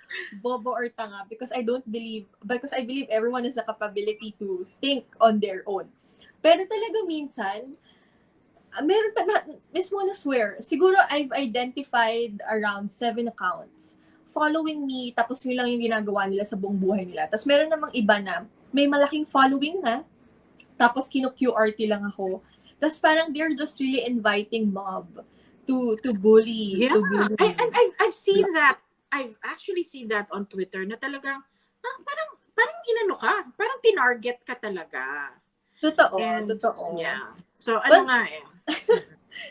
bobo or tanga because I believe everyone has the capability to think on their own. Pero talaga minsan, meron pa na, Miss Mona swear, siguro I've identified around 7 accounts following me, tapos yun lang yung ginagawa nila sa buong buhay nila. Tapos meron namang iba na may malaking following na, tapos kino-QRT lang ako. Tapos parang they're just really inviting mob to bully. Yeah, to bully. I've seen that. I've actually seen that on Twitter na talagang, parang inano ka, parang tinarget ka talaga. Totoo. Yeah. So, nga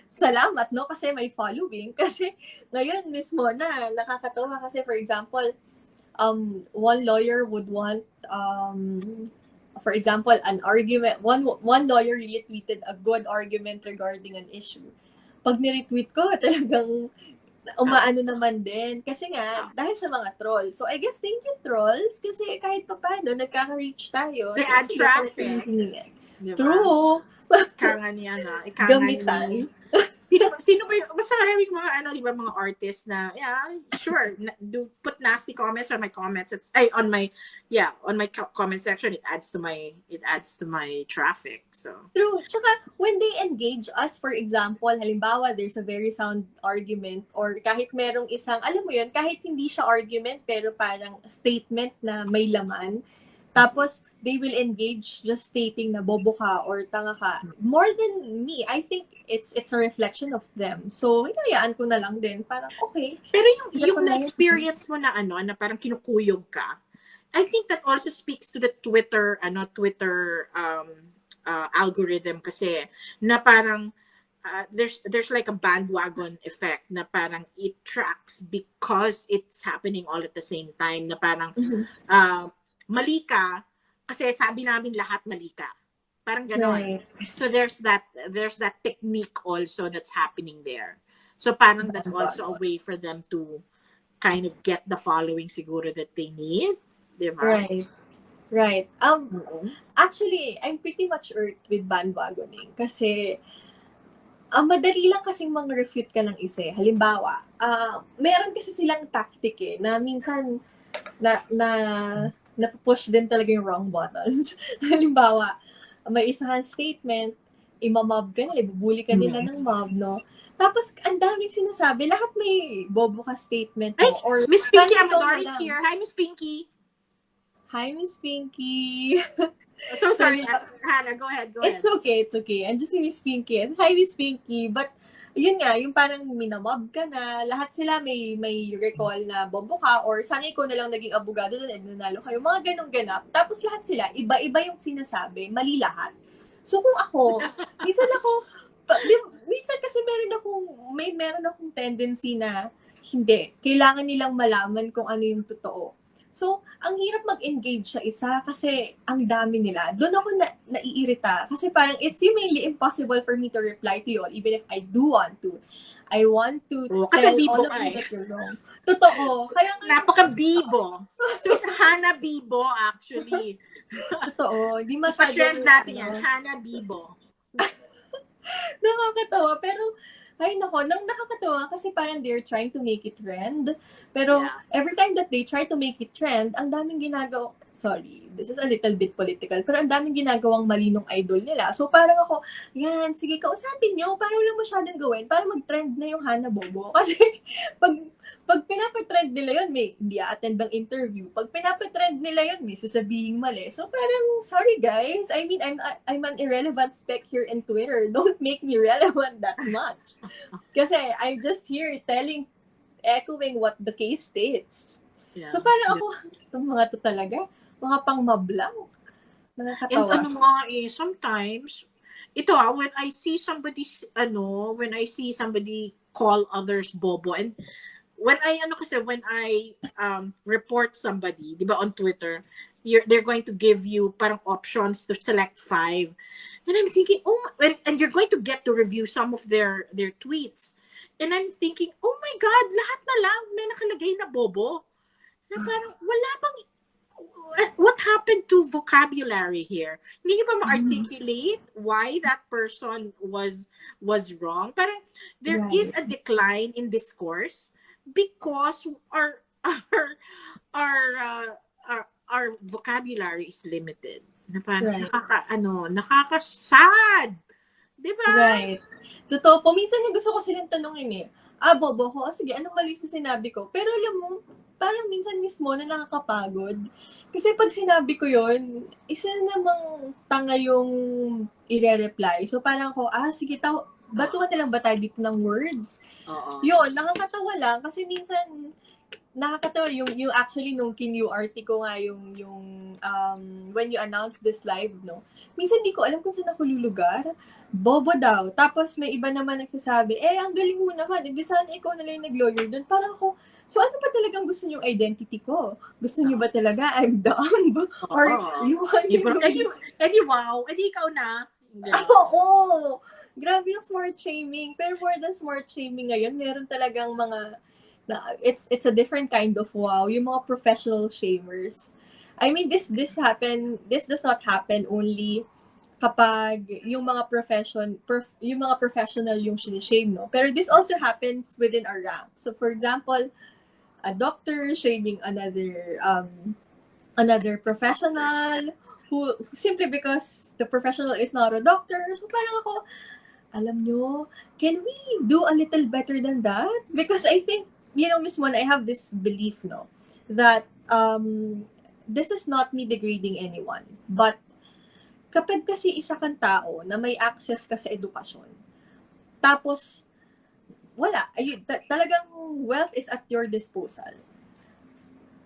Salamat, no? Kasi may following. Kasi ngayon, Miss Mona, nakakatawa kasi, for example, one lawyer would want, for example, an argument, one lawyer really tweeted a good argument regarding an issue. Pag ni-retweet ko, talagang umaano naman din. Kasi nga, dahil sa mga trolls. So, I guess, thank you, trolls. Kasi kahit pa paano, nagkaka-reach tayo. They add traffic. Diba? True. Ikanga niya na. Gamitan. Sino ba yung, basta maraming mga di ba, mga artists na, yeah, sure, do put nasty comments on my comments. It's, on my, comment section, it adds to my traffic. So, True. Tsaka, when they engage us, for example, halimbawa, there's a very sound argument or kahit merong isang, alam mo yun, kahit hindi siya argument, pero parang statement na may laman, tapos, they will engage just stating na bobo ka or tanga ka. More than me, I think it's a reflection of them. So, hinayaan ko na lang din. Parang, okay. Pero yung na-experience mo na na parang kinukuyog ka, I think that also speaks to the Twitter algorithm kasi na parang there's like a bandwagon effect na parang it tracks because it's happening all at the same time na parang mali ka kasi sabi namin lahat mali ka. Parang ganon. Right. So there's that technique also that's happening there. So parang that's also a way for them to kind of get the following siguro that they need. Diba? Right. Actually, I'm pretty much irked with bandwagoning kasi madali lang kasing mga refute ka ng isa. Halimbawa, meron kasi silang tactic na minsan napupush din talaga yung wrong buttons. Halimbawa, may isang statement, imamob ka nila, ibubuli ka nila ng mob, no? Tapos, ang daming sinasabi, lahat may bobo ka statement mo. Or, Miss Pinky Amador is here. Hi, Miss Pinky. Hi, Miss Pinky. So sorry, Hannah, go ahead. It's okay. I'm just Miss Pinky. Hi, Miss Pinky. But, yun nga, yung parang minamob ka na, lahat sila may recall na bobo ka, or sana ikaw na lang naging abogado na nanalo kayo, mga ganong ganap. Tapos lahat sila, iba-iba yung sinasabi, mali lahat. So kung ako, minsan kasi meron akong tendency na, hindi, kailangan nilang malaman kung ano yung totoo. So, ang hirap mag-engage sa isa kasi ang dami nila. Doon ako naiirita kasi parang it's humanly impossible for me to reply to you all even if I do want to. I want to tell all of you that you're wrong. Totoo. Kaya nga, napaka-bibo. So, it's Hannah Bibo actually. Totoo. Di masyado. Pa-trend natin yan. Hannah Bibo. Nakakatawa. Pero, ay nako, nakakatawa kasi parang they're trying to make it trend. Pero every time that they try to make it trend, ang daming ginagawa, sorry, this is a little bit political, pero ang daming ginagawang malinong idol nila. So parang ako, yan, sige, kausapin nyo, parang wala masyadong gawin, para mag-trend na yung Hana Bobo. Kasi pag pinapatrend nila yun, may hindi attend ng interview. Pag pinapatrend nila yun, may sasabihin mali. So parang, sorry guys, I mean, I'm an irrelevant speck here in Twitter. Don't make me relevant that much. Kasi I'm just here echoing what the case states. Yeah. So parang ako, itong mga to talaga, mga pang-mablang. Nakakatawa. And sometimes, when I see somebody call others bobo, and when I report somebody, di ba, on Twitter, they're going to give you parang options to select 5. And I'm thinking, and you're going to get to review some of their tweets. And I'm thinking, oh my God, lahat na lang may nakalagay na bobo. Na parang wala bang, what happened to vocabulary here? Hindi ba ma-articulate why that person was wrong? Parang there is a decline in discourse because our vocabulary is limited. Na parang nakaka-sad. Diba? Right. Totoo po. Minsan yung gusto ko silang tanongin bobo ko. Sige, anong mali sa sinabi ko? Pero alam mo, parang minsan mismo na nakakapagod. Kasi pag sinabi ko yun, isa namang tanga yung i-reply. So parang ako, sige, batuhan na lang ba tayo dito ng words? Yun, nakakatawa lang. Kasi minsan, nakakatawa yung actually nung kin-URT ko nga yung when you announced this live, no? Minsan di ko alam kung saan ako lulugar. Bobo daw. Tapos may iba naman nagsasabi, ang galing mo naman. Hindi sana ikaw na lang nag-lawyer doon. Parang ako, so ano pa talagang gusto niyong identity ko? Gusto niyo ba talaga I'm dumb? Or you want me to... wow, ikaw na. Oo. Grabe yung smart shaming. Pero more than smart shaming ngayon, meron talagang mga it's a different kind of wow. Yung mga professional shamers. I mean, this does not happen only kapag yung mga yung mga professional yung shame, no? Pero this also happens within our rank. So for example, a doctor shaming another professional who simply because the professional is not a doctor. So parang ako, alam nyo, can we do a little better than that? Because I think, Miss Mon, I have this belief, no, that this is not me degrading anyone. But kapag kasi isa kang tao na may access ka sa edukasyon, tapos wala, talagang wealth is at your disposal.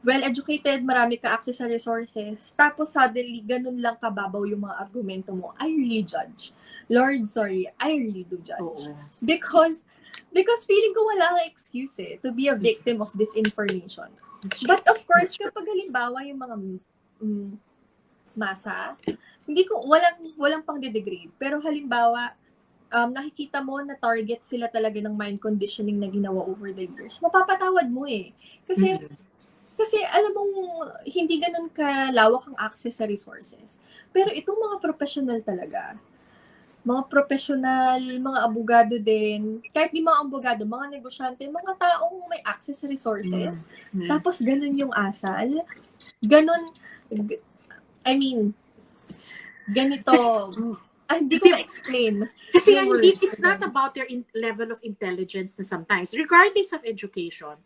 Well-educated, marami ka access sa resources, tapos suddenly, ganun lang kababaw yung mga argumento mo, I really judge. Lord, sorry, I really do judge. Oo. Because feeling ko wala kang excuse to be a victim of disinformation. But of course, kapag halimbawa yung mga masa, hindi ko, walang pang degrade. Pero halimbawa, nakikita mo na target sila talaga ng mind conditioning na ginawa over the years, mapapatawad mo Kasi alam mo, hindi ganun kalawak ang access sa resources. Pero itong mga professional talaga, mga professional, mga abogado din, kahit di mga abogado, mga negosyante, mga taong may access sa resources, tapos ganun yung asal, ganun, I mean, ganito, hindi ko ma-explain. Kasi it's not about their level of intelligence na sometimes. Regardless of education,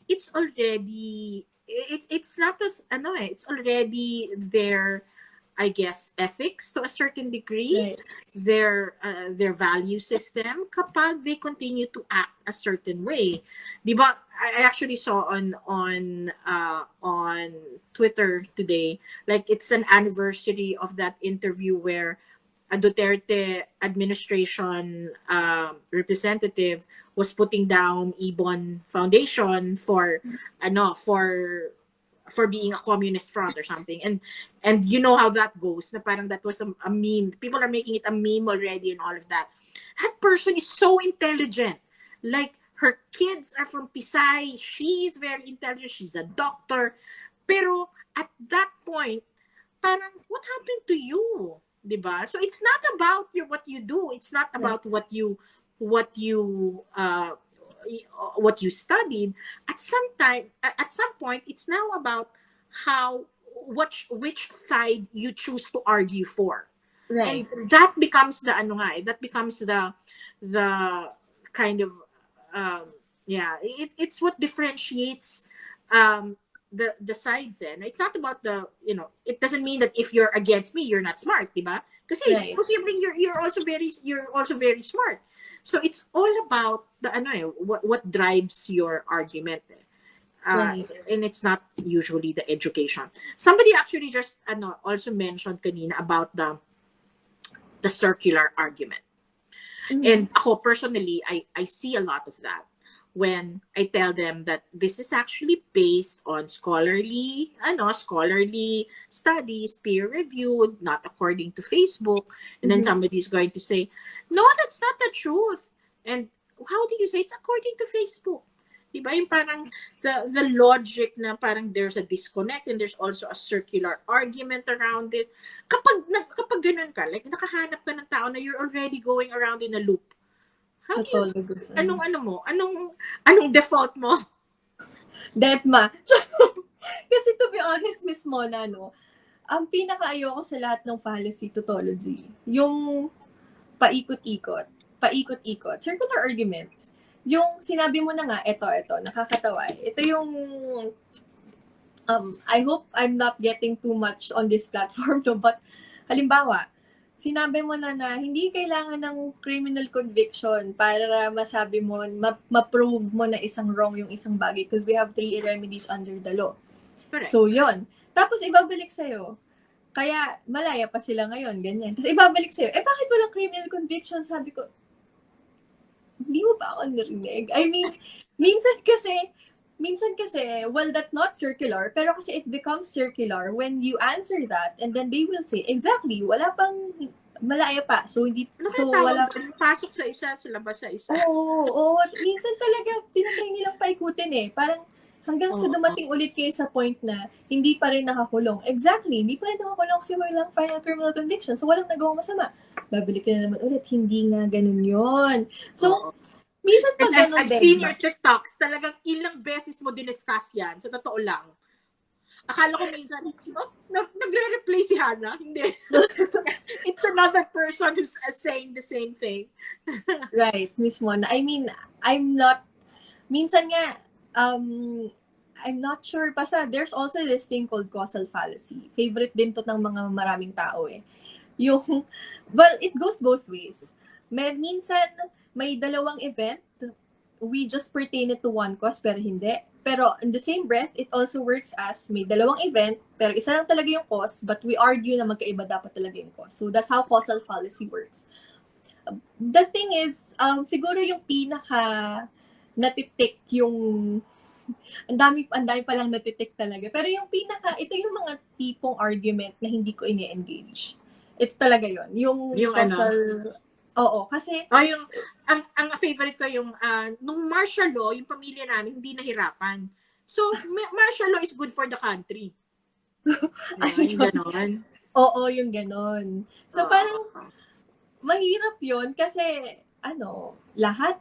it's already it's not as it's already their, I guess, ethics to a certain degree, Right. their value system kapag they continue to act a certain way. Diba? I actually saw on Twitter today, like it's an anniversary of that interview where a Duterte administration representative was putting down Ibon Foundation for being a communist front or something, and you know how that goes. Na parang that was a meme. People are making it a meme already and all of that. That person is so intelligent. Like her kids are from Pisay. She's very intelligent. She's a doctor. Pero at that point, parang what happened to you? Diba? So it's not about what you do. It's not about what you studied. At some point, it's now about which side you choose to argue for. Right. And that becomes the kind of it's what differentiates the sides. And it's not about it doesn't mean that if you're against me you're not smart, diba? Kasi Right. posibleng you're also very smart. So it's all about the what drives your argument. Right. And it's not usually the education. Somebody actually just also mentioned kanina about the circular argument. Mm-hmm. And ako personally, I see a lot of that when I tell them that this is actually based on scholarly studies, peer reviewed, not according to Facebook. And then somebody's going to say, no, that's not the truth. And how do you say it's according to Facebook? Diba yung parang the logic na parang there's a disconnect and there's also a circular argument around it. Kapag ganun ka, like nakahanap ka ng tao na you're already going around in a loop. How do you, anong default mo? Detma. Kasi to be honest, Miss Mona, ang pinaka-ayoko sa lahat ng fallacy tautology, yung paikot-ikot, circular arguments. Yung sinabi mo na nga, ito, nakakatawa. Ito yung, I hope I'm not getting too much on this platform, but halimbawa, sinabi mo na hindi kailangan ng criminal conviction para masabi mo, ma-prove mo na isang wrong yung isang bagay because we have 3 remedies under the law. Correct. So, yon. Tapos, ibabalik sa'yo. Kaya, malaya pa sila ngayon, ganyan. Tapos, ibabalik sa'yo, bakit walang criminal conviction? Sabi ko, hindi mo ba ako narinig? I mean, minsan kasi, well, that's not circular, pero kasi it becomes circular when you answer that, and then they will say, exactly, wala pang, malaya pa. So, hindi, wala pang pasok sa isa, labas sa isa. Oo. Minsan talaga, tinatry nilang paikutin Parang, Hanggang sa dumating ulit kayo sa point na hindi pa rin nakakulong. Exactly, hindi pa rin nakakulong kasi walang final criminal conviction. So, walang nagawang masama. Babalik ka na naman ulit. Hindi nga ganun yon. So, minsan pag ganun, I've seen your TikToks. Talagang ilang beses mo diniscuss yan. Sa totoo lang. Akala ko minsan, nagre-replay si Hannah. Hindi. It's another person who's saying the same thing. Right, mismo. I mean, I'm not, minsan nga, I'm not sure. Basta, there's also this thing called causal fallacy. Favorite din to ng mga maraming tao eh. Yung, well, it goes both ways. Minsan, may dalawang event, we just pertain it to one cause, pero hindi. Pero in the same breath, it also works as may dalawang event, pero isa lang talaga yung cause, but we argue na magkaiba dapat talaga yung cause. So that's how causal fallacy works. The thing is, siguro yung pinaka natitik yung ang dami palang natitik talaga. Pero yung ito yung mga tipong argument na hindi ko ini-engage. Ito talaga yon. Yung causal, oo, kasi yung ang favorite ko yung nung martial law, yung pamilya namin hindi nahirapan. So, martial law is good for the country. Yung ganon. Oo, yung ganon. So, parang mahirap yon kasi lahat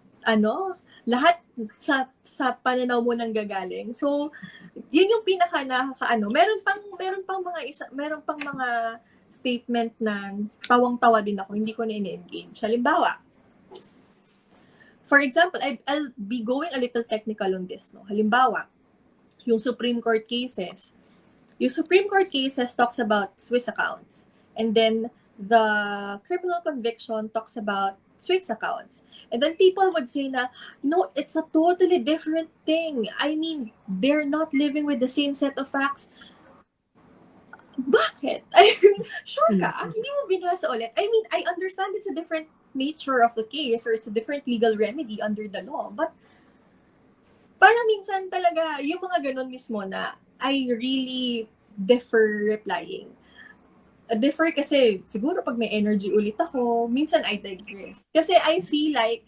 sa pananaw mo nang gagaling. So, yun yung pinaka meron pang mga statement na tawang-tawa din ako, hindi ko na ini-engage. Halimbawa, for example, I'll be going a little technical on this, no? Halimbawa, yung Supreme Court cases. Yung Supreme Court cases talks about Swiss accounts. And then, the criminal conviction talks about Swiss accounts. And then people would say na, no, it's a totally different thing. I mean, they're not living with the same set of facts. Bakit? I mean, sure ka? Hindi mo binasa ulit. I mean, I understand it's a different nature of the case or it's a different legal remedy under the law. But, parang minsan talaga, yung mga ganun mismo na I really defer replying. Defer kasi siguro pag may energy ulit ako, minsan I digress. Kasi I feel like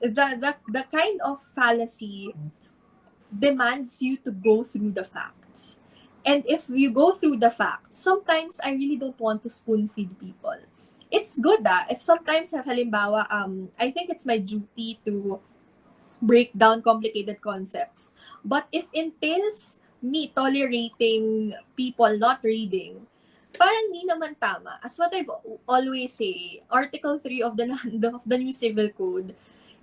the kind of fallacy demands you to go through the facts. And if you go through the facts, sometimes I really don't want to spoon feed people. It's good if sometimes halimbawa I think it's my duty to break down complicated concepts. But if entails me tolerating people not reading, parang hindi naman tama. As what I've always say, Article 3 of the new Civil Code,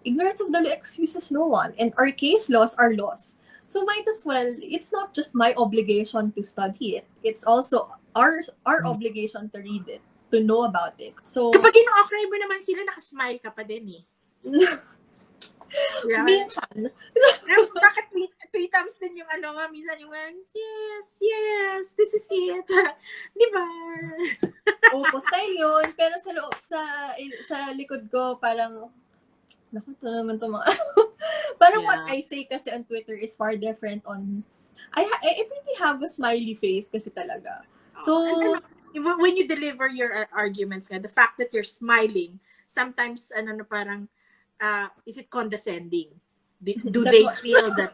ignorance of the law excuses no one, and our case laws are laws. So might as well, it's not just my obligation to study it, it's also our obligation to read it, to know about it. So, kapag ino-okay mo naman sila, nakasmile ka pa din eh. Yeah. Minsan. Bakit 3 times din yung minsan yung yes, this is it. Di ba? Opo, style yun. Pero sa likod ko, parang, naku, ito naman ito mga, parang what I say kasi on Twitter is far different on, I really have a smiley face kasi talaga. So, when you deliver your arguments, the fact that you're smiling, sometimes, parang, is it condescending? Do they feel that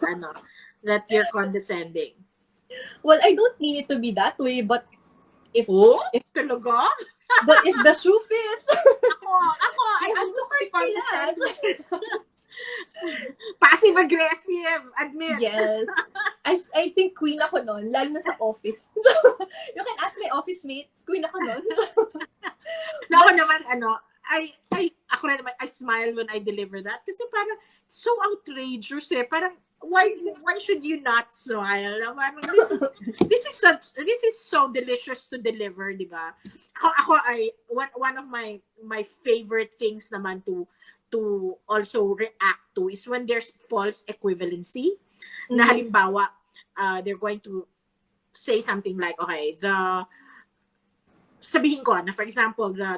that you're condescending? Well, I don't mean it to be that way, but if talaga? But if the shoe fits, ako, I look like condescending. Passive aggressive, admit. Yes. I think queen ako nun, lalo na sa office. You can ask my office mates, queen ako nun. Ako naman, ako rin naman, I smile when I deliver that. Kasi parang, so outrageous eh. Parang, why should you not smile? Parang, this is so delicious to deliver, di ba? One of my favorite things naman to also react to is when there's false equivalency. Mm-hmm. Na halimbawa, they're going to say something like, okay, sabihin ko na, for example, the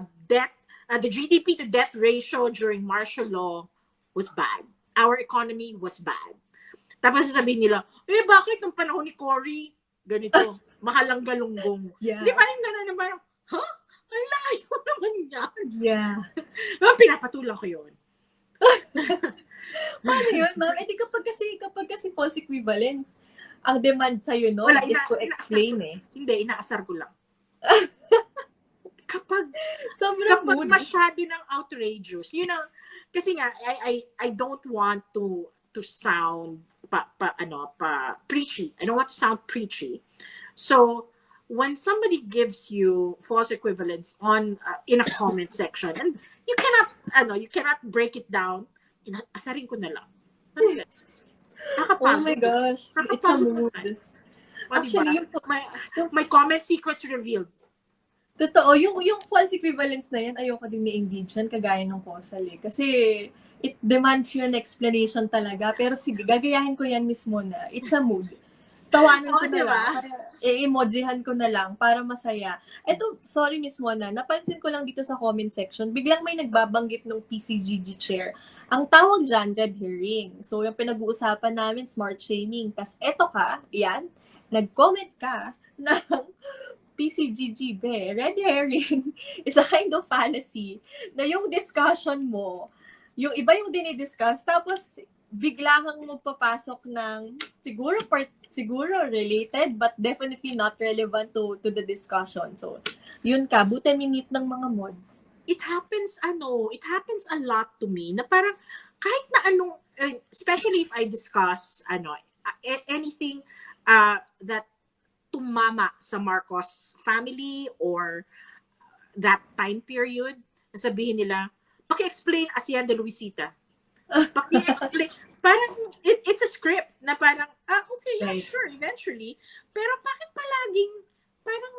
GDP to debt ratio during martial law was bad. Our economy was bad. Tapos sasabihin nila, bakit nung panahon ni Cory, ganito, mahal ang galunggong. Yeah. Di ba yung gano'n na parang, ang layo naman yan. Yeah. Pinapatulang ko yun. Paano yun, ma'am? Kapag kasi false equivalence. Ang demand sa'yo Wala, is to inaasar ko. explain eh. Hindi, inaasar ko lang. Kapag Sobrang mood. masyado ng outrageous, kasi nga, I don't want to sound preachy. I don't want to sound preachy. So, when somebody gives you false equivalence on in a comment section, and you cannot break it down, asarin ko na lang. Oh my gosh. It's a mood. Actually, my comment secrets revealed. Totoo, yung false equivalence na yan, ayoko din ni-engage yan, kagaya ng causal eh. Kasi it demands you an explanation talaga. Pero sige, gagayahin ko yan mismo na. It's a mood. Tawanan ko na diba? lang. I-emojihan ko na lang para masaya. Eto, sorry Miss Mona, napansin ko lang dito sa comment section, biglang may nagbabanggit ng PCGG chair. Ang tawag dyan, red herring. So, yung pinag-uusapan namin, smart shaming. Tas eto ka, yan, nag-comment ka ng PCGG, red herring is a kind of fallacy na yung discussion mo, yung iba yung dinidiscuss, tapos bigla kang magpapasok ng siguro related but definitely not relevant to the discussion. So, yun ka, buti minute ng mga mods. It happens a lot to me na parang kahit na anong, especially if I discuss anything that tumama sa Marcos family or that time period, sabihin nila, paki-explain Hacienda Luisita. Paki-explain. Parang, it's a script na parang, okay, yeah, sure, eventually. Pero bakit palaging, parang,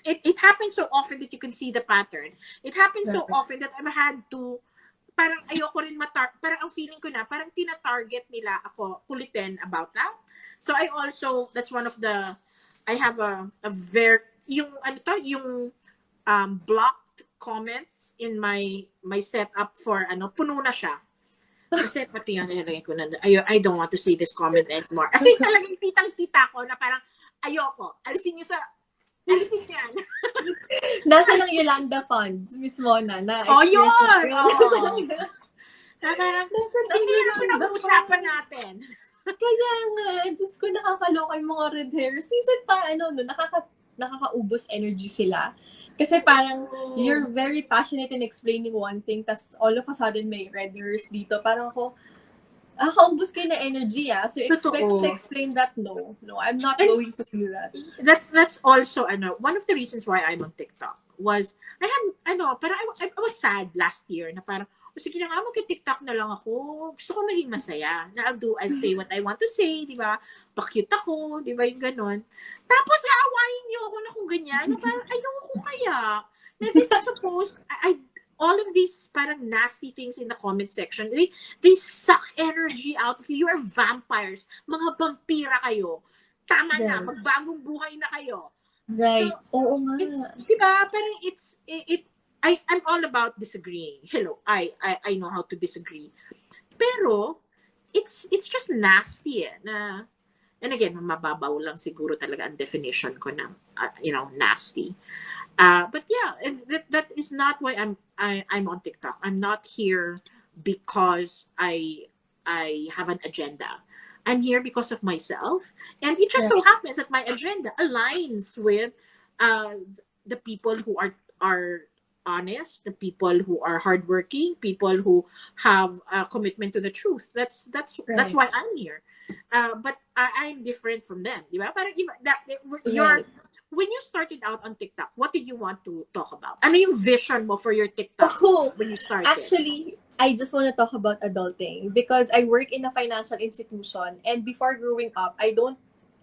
it happens so often that you can see the pattern. It happens so often that I've had to, parang ayoko rin parang ang feeling ko na, parang tina-target nila ako kulitin about that. So I also, that's one of the, I have a very, yung blocked comments in my setup for puno na siya. Kasi pati yung nilagay ko na, I don't want to see this comment anymore. Kasi talagang pitang-pita ko na parang ayoko. Alisin yan. Nasa ng Yolanda Funds, Miss Mona, na yun! Na parang, hindi na pinag-uusapan natin. Kaya nga, Diyos ko, nakakaloka yung mga red hairs. Minsan pa, nakakaubos energy sila. Kasi parang, you're very passionate in explaining one thing, tas all of a sudden may red hairs dito. Parang ako, nakakaubos kayo na energy, So expect to explain that, no, I'm not going to do that. That's also, one of the reasons why I'm on TikTok was, I had, parang I was sad last year na parang, sige na nga, mag-TikTok na lang ako. Gusto ko maging masaya. I'll say what I want to say, di ba? Pa-cute ako, di ba? Yung ganon. Tapos, aawain niyo ako na kung ganyan. Parang, ayoko kaya. Na this is supposed, all of these parang nasty things in the comment section, they suck energy out of you. You are vampires. Mga vampira kayo. Tama na, magbagong buhay na kayo. Right. So, oo nga. Di ba? Parang I'm all about disagreeing. Hello, I know how to disagree. Pero, it's just nasty na, and again, mababaw lang siguro talaga ang definition ko ng, nasty. But yeah, that is not why I'm on TikTok. I'm not here because I have an agenda. I'm here because of myself. And it just so happens that my agenda aligns with the people who are honest, the people who are hardworking, people who have a commitment to the truth. That's why I'm here. But I'm different from them. Diba? Parang when you started out on TikTok, what did you want to talk about? Ano yung vision mo for your TikTok when you started? Actually, I just want to talk about adulting because I work in a financial institution, and before growing up, I don't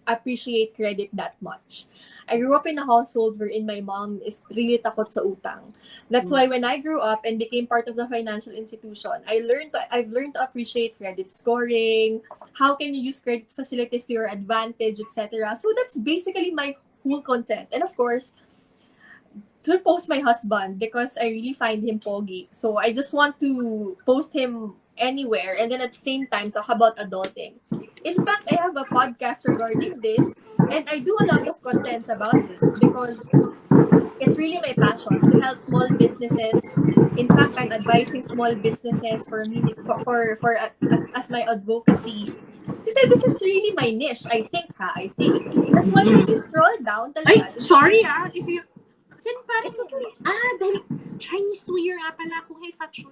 appreciate credit that much. I grew up in a household wherein my mom is really takot sa utang. That's why when I grew up and became part of the financial institution, I've learned to appreciate credit scoring, how can you use credit facilities to your advantage, etc. So that's basically my whole content. And of course, to post my husband because I really find him pogi. So I just want to post him anywhere and then at the same time talk about adulting. In fact, I have a podcast regarding this and I do a lot of contents about this because it's really my passion to help small businesses. In fact, I'm advising small businesses for as my advocacy Kasi this is really my niche, I think, ha? I think. That's why when you scroll down Ay, talaga, dun sa sorry mga, if you... Kasi parang... it's okay. Dahil Chinese New Year nga pala kung hey, fat sure.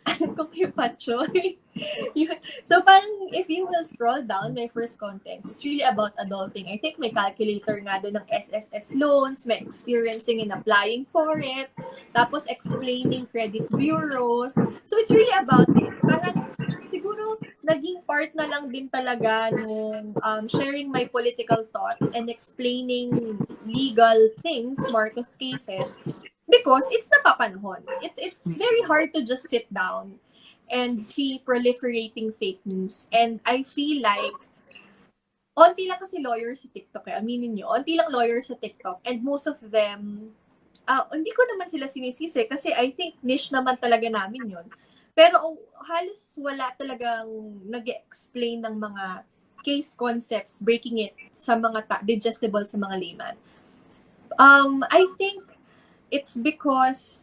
Kung yung pacho. So parang if you will scroll down, my first content is really about adulting. I think may calculator nga doon ng SSS loans, may experiencing in applying for it, tapos explaining credit bureaus. So it's really about it. Parang siguro naging part na lang din talaga nung sharing my political thoughts and explaining legal things, Marcos cases, because it's napapanahon. It's very hard to just sit down and see proliferating fake news. And I feel like onti lang kasi lawyers sa TikTok eh. Aminin nyo, onti lang lawyers sa TikTok. And most of them, hindi ko naman sila sinisisi kasi I think niche naman talaga namin yon. Pero halos wala talagang nag-explain ng mga case concepts, breaking it sa mga digestible sa mga layman. I think it's because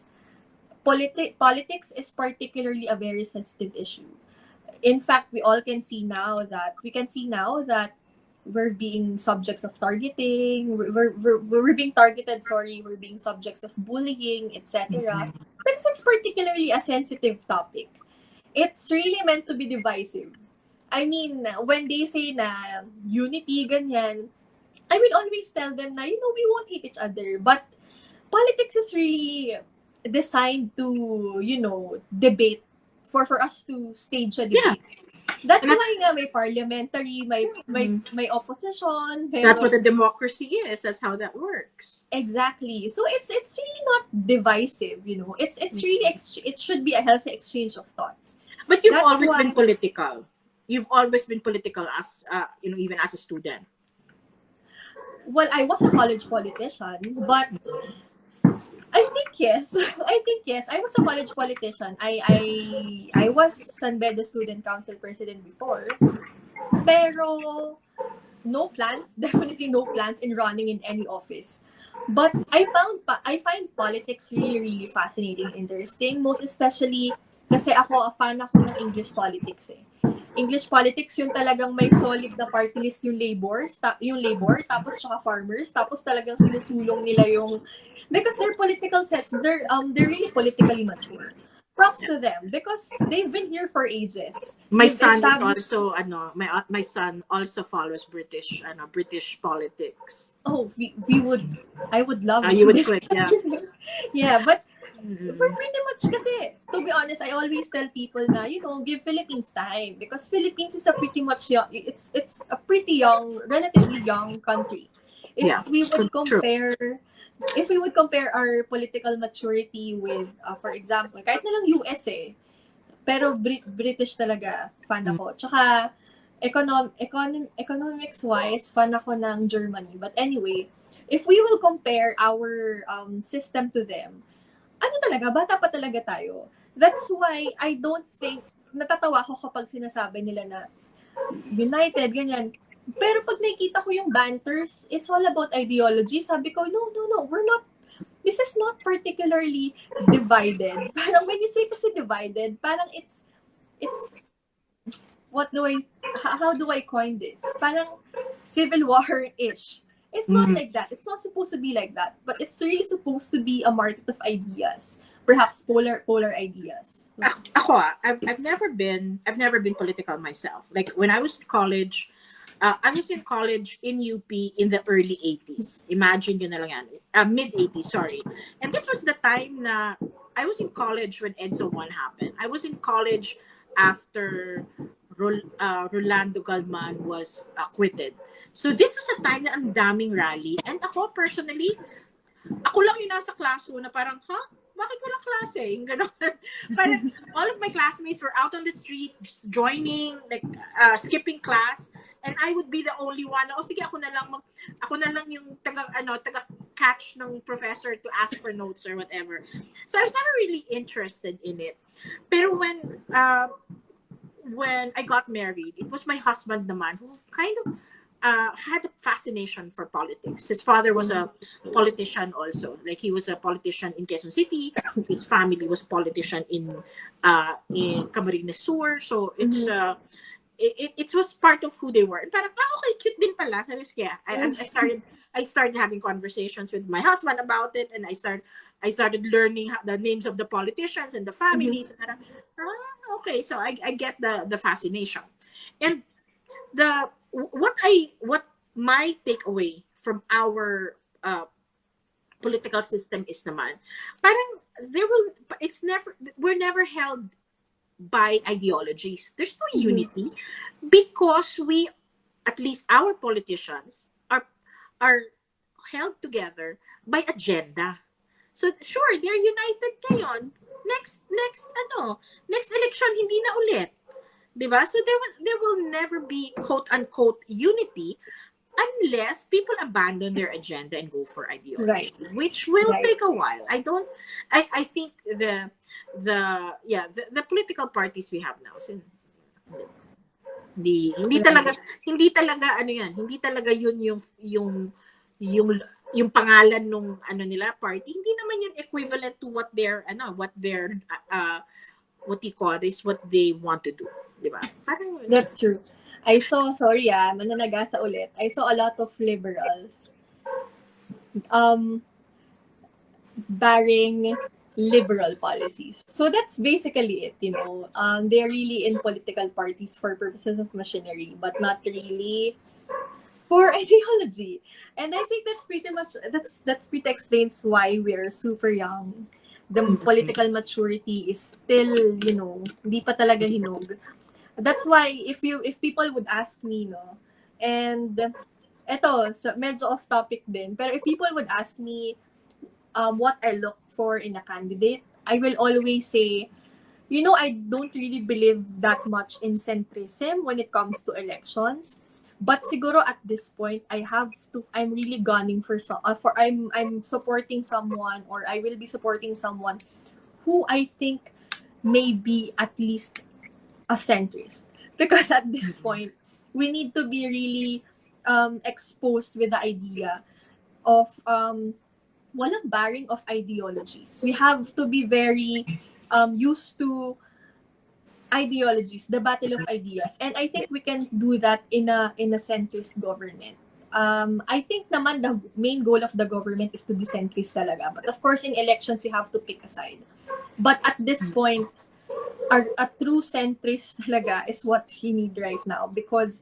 politics is particularly a very sensitive issue. In fact, we can see now that we're being subjects of targeting, we're being targeted, we're being subjects of bullying, etc. Because it's particularly a sensitive topic. It's really meant to be divisive. I mean, when they say na unity, ganyan, I will always tell them na, we won't hate each other. But politics is really designed to, debate, for us to stage a Yeah. debate. That's why nga may parliamentary, may opposition. That's what a democracy is. That's how that works. Exactly. So it's really not divisive, It's really it should be a healthy exchange of thoughts. But you've always been political. You've always been political as even as a student. Well, I was a college politician, but I think yes. I was a college politician. I was San Beda Student Council President before. Pero no plans, definitely no plans in running in any office. But I find politics really, really fascinating, interesting. Most especially kasi fan ako ng English politics eh. English politics yung talagang may solid na party list yung labor, tapos tsaka farmers, tapos talagang sinusulong nila yung, because they're really politically mature. Props to them because they've been here for ages. My son is also my son also follows British politics. Oh, I would love you would quit, yeah. Yeah, but we're pretty much kasi, to be honest, I always tell people na, give Philippines time because Philippines is a pretty much young, it's a pretty young, relatively young country. If we would compare our political maturity with, for example, kahit na lang US eh, pero British talaga, fan ako. Tsaka, economics-wise, fan ako ng Germany. But anyway, if we will compare our system to them, bata pa talaga tayo. That's why I don't think, natatawa ko kapag sinasabi nila na united, ganyan. Pero pag nakikita ko yung banters, it's all about ideology. Sabi ko, no, we're not, this is not particularly divided. Parang when you say kasi divided, parang it's, how do I coin this? Parang civil war-ish. It's not like that. It's not supposed to be like that. But it's really supposed to be a market of ideas. Perhaps polar ideas. I've never been political myself. Like when I was in college, I was in college in UP in the early 80s. Imagine yun na lang yan. Mid 80s, sorry. And this was the time na I was in college when EDSA 1 happened. I was in college after Rolando Galman was acquitted. So this was a time na ang daming rally. And ako personally, ako lang yung nasa classroom na parang, bakit walang klase? Yung gano'n. Parang all of my classmates were out on the street, joining, like, skipping class. And I would be the only one na, sige, ako na lang yung taga-catch ng professor to ask for notes or whatever. So I was never really interested in it. Pero when I got married, it was my husband naman who kind of had a fascination for politics. His father was a politician also. Like he was a politician in Quezon City. His family was a politician in Camarines Sur. So it was part of who they were. And parang, okay, cute din pala. Kaya I started having conversations with my husband about it, and I started learning the names of the politicians and the Mhm. families. Parang, okay, so I get the fascination. And what my takeaway from our political system is naman, parang we're never held by ideologies. There's no Mhm. unity because at least our politicians are held together by agenda. So sure, they're united ngayon. Next election hindi na ulit. 'Di ba? So there will never be quote unquote unity unless people abandon their agenda and go for Right. ideology, which will Right. take a while. I think the political parties we have now, so, hindi talaga Right. ano yan, hindi talaga yun yung yung pangalan nung ano nila party, hindi naman yun equivalent to what you call this, what they want to do, di ba? Parang That's true. I saw, sorry mananagasa ulit. I saw a lot of liberals um barring liberal policies. So that's basically it, you know. They're really in political parties for purposes of machinery, but not really for ideology. And I think that's pretty explains why we're super young. The political maturity is still, you know, hindi pa talaga hinog. That's why if people would ask me, no, and eto, so medyo off topic din, pero if people would ask me what I look for in a candidate, I will always say, you know, I don't really believe that much in centrism when it comes to elections. But siguro at this point, I'm really gunning I'm supporting someone, or I will be supporting someone who I think may be at least a centrist. Because at this point, we need to be really exposed with the idea of walang barring of ideologies. We have to be very used to ideologies, the battle of ideas. And I think we can do that in a centrist government. I think naman the main goal of the government is to be centrist talaga. But of course, in elections, you have to pick a side. But at this point, a true centrist talaga is what we need right now, because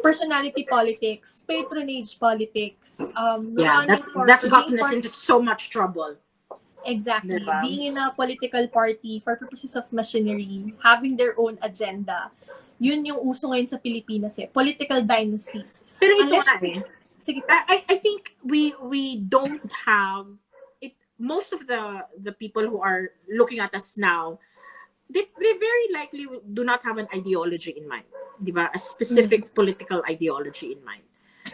personality politics, patronage politics, yeah, running for that's being gotten us part into so much trouble. exactly Diba? being in a political party for purposes of machinery, having their own agenda. Yun yung uso ngayon sa Pilipinas eh. Political dynasties. Pero ito Unless, nga eh, sige po. I think we don't have it. Most of the people who are looking at us now, they very likely do not have an ideology in mind, di ba? A Mm. specific political ideology in mind.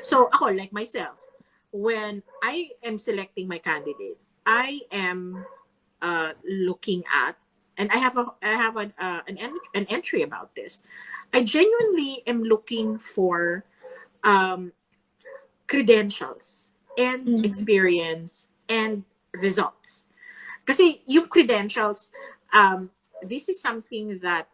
So ako, like myself, when I am selecting my candidate, I am looking at, and I have an entry about this. I genuinely am looking for um, credentials and Mm. experience and results. Kasi yung credentials, this is something that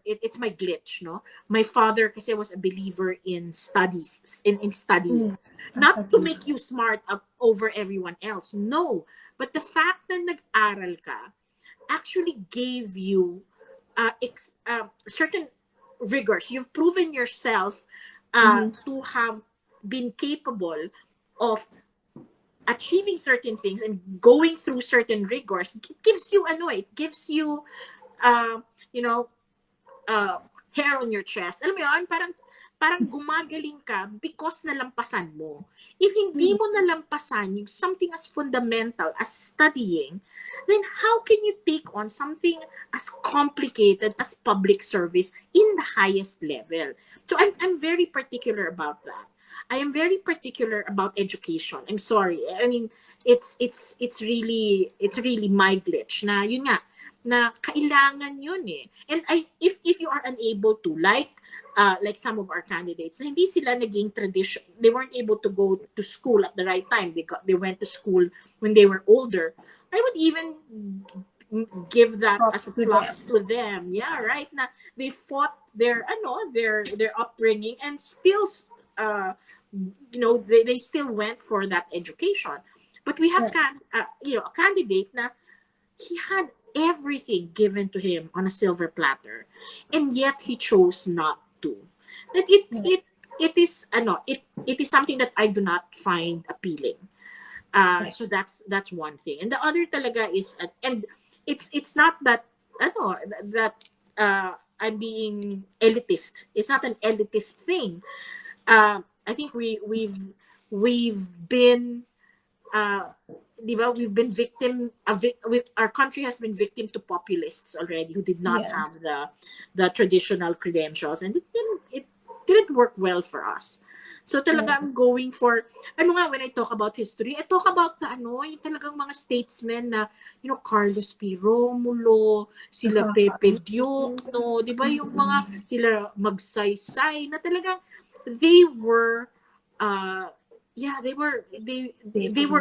it's my glitch, no? My father kasi was a believer in studies, in studying. Mm. Not to make you smart up over everyone else, no. But the fact that nag-aral ka actually gave you certain rigors. You've proven yourself Mm-hmm. to have been capable of achieving certain things and going through certain rigors. It gives you it gives you uh, you know uh, hair on your chest. Alam mo yun, parang gumagaling ka because nalampasan mo. If hindi Mm. mo nalampasan yung something as fundamental as studying, then how can you take on something as complicated as public service in the highest level? So I'm very particular about that. I am very particular about education. I'm sorry. I mean, it's really my glitch na yun nga na kailangan yun eh. And if you are unable to, like some of our candidates, na hindi sila naging tradition, they weren't able to go to school at the right time. They went to school when they were older. I would even give that as Props a to them. plus to them. Yeah, right. Na they fought their upbringing, and still they still went for that education. But we have Right. a candidate na he had everything given to him on a silver platter, and yet he chose not to. That Right. it is something that I do not find appealing. Right. So that's one thing. And the other talaga is, and it's not that that I'm being elitist. It's not an elitist thing. I think we've been uh, di ba, we've been our country has been victim to populists already who did not Yeah. have the traditional credentials, and it didn't work well for us. So Right. talaga I'm going for, when I talk about history, I talk about yung talagang mga statesmen na, Carlos P. Romulo, sila Pepe Diokno, di ba, yung mga sila Magsaysay, na talagang they were, uh, they were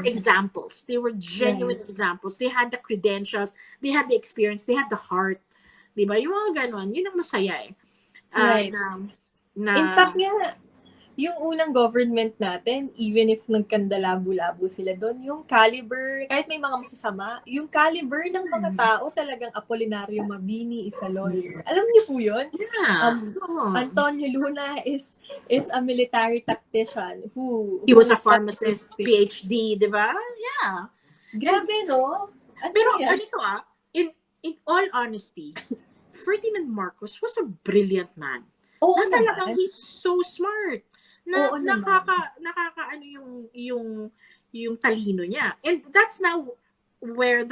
examples. They were Right. genuine examples. They had the credentials, they had the experience, they had the heart. Di ba? Yung mga ganon, yun ang masaya eh. Right. Na, In fact na, nga, yung unang government natin, even if nagkandalabo-labo sila doon, yung caliber, kahit may mga masasama, yung caliber ng mga tao talagang Apolinario Mabini is a lawyer. Alam niyo po yun? yeah. Antonio Luna is a military tactician He who was a studied with pharmacist, space. PhD, di ba? Yeah. Grabe, no? Ano Pero yan? in all honesty, Ferdinand Marcos was a brilliant man. Oo Na talagang naman. he's so smart. Na Oo naman. nakaka ano yung talino niya. And that's now where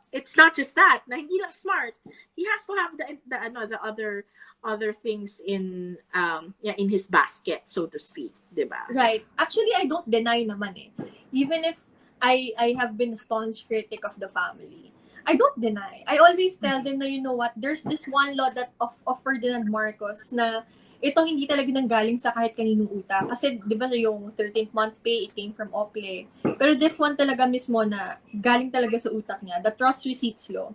it's not just that, na hindi lang smart. He has to have the other things in his basket, so to speak, 'di ba? Right. Actually, I don't deny naman eh. Even if I have been a staunch critic of the family, I don't deny. I always tell them na, you know what, there's this one law that of Ferdinand Marcos na ito hindi talaga nanggaling sa kahit kaninong utak. Kasi, di ba, yung 13th month pay, it came from OPLE. Pero this one talaga mismo na galing talaga sa utak niya, the trust receipts law.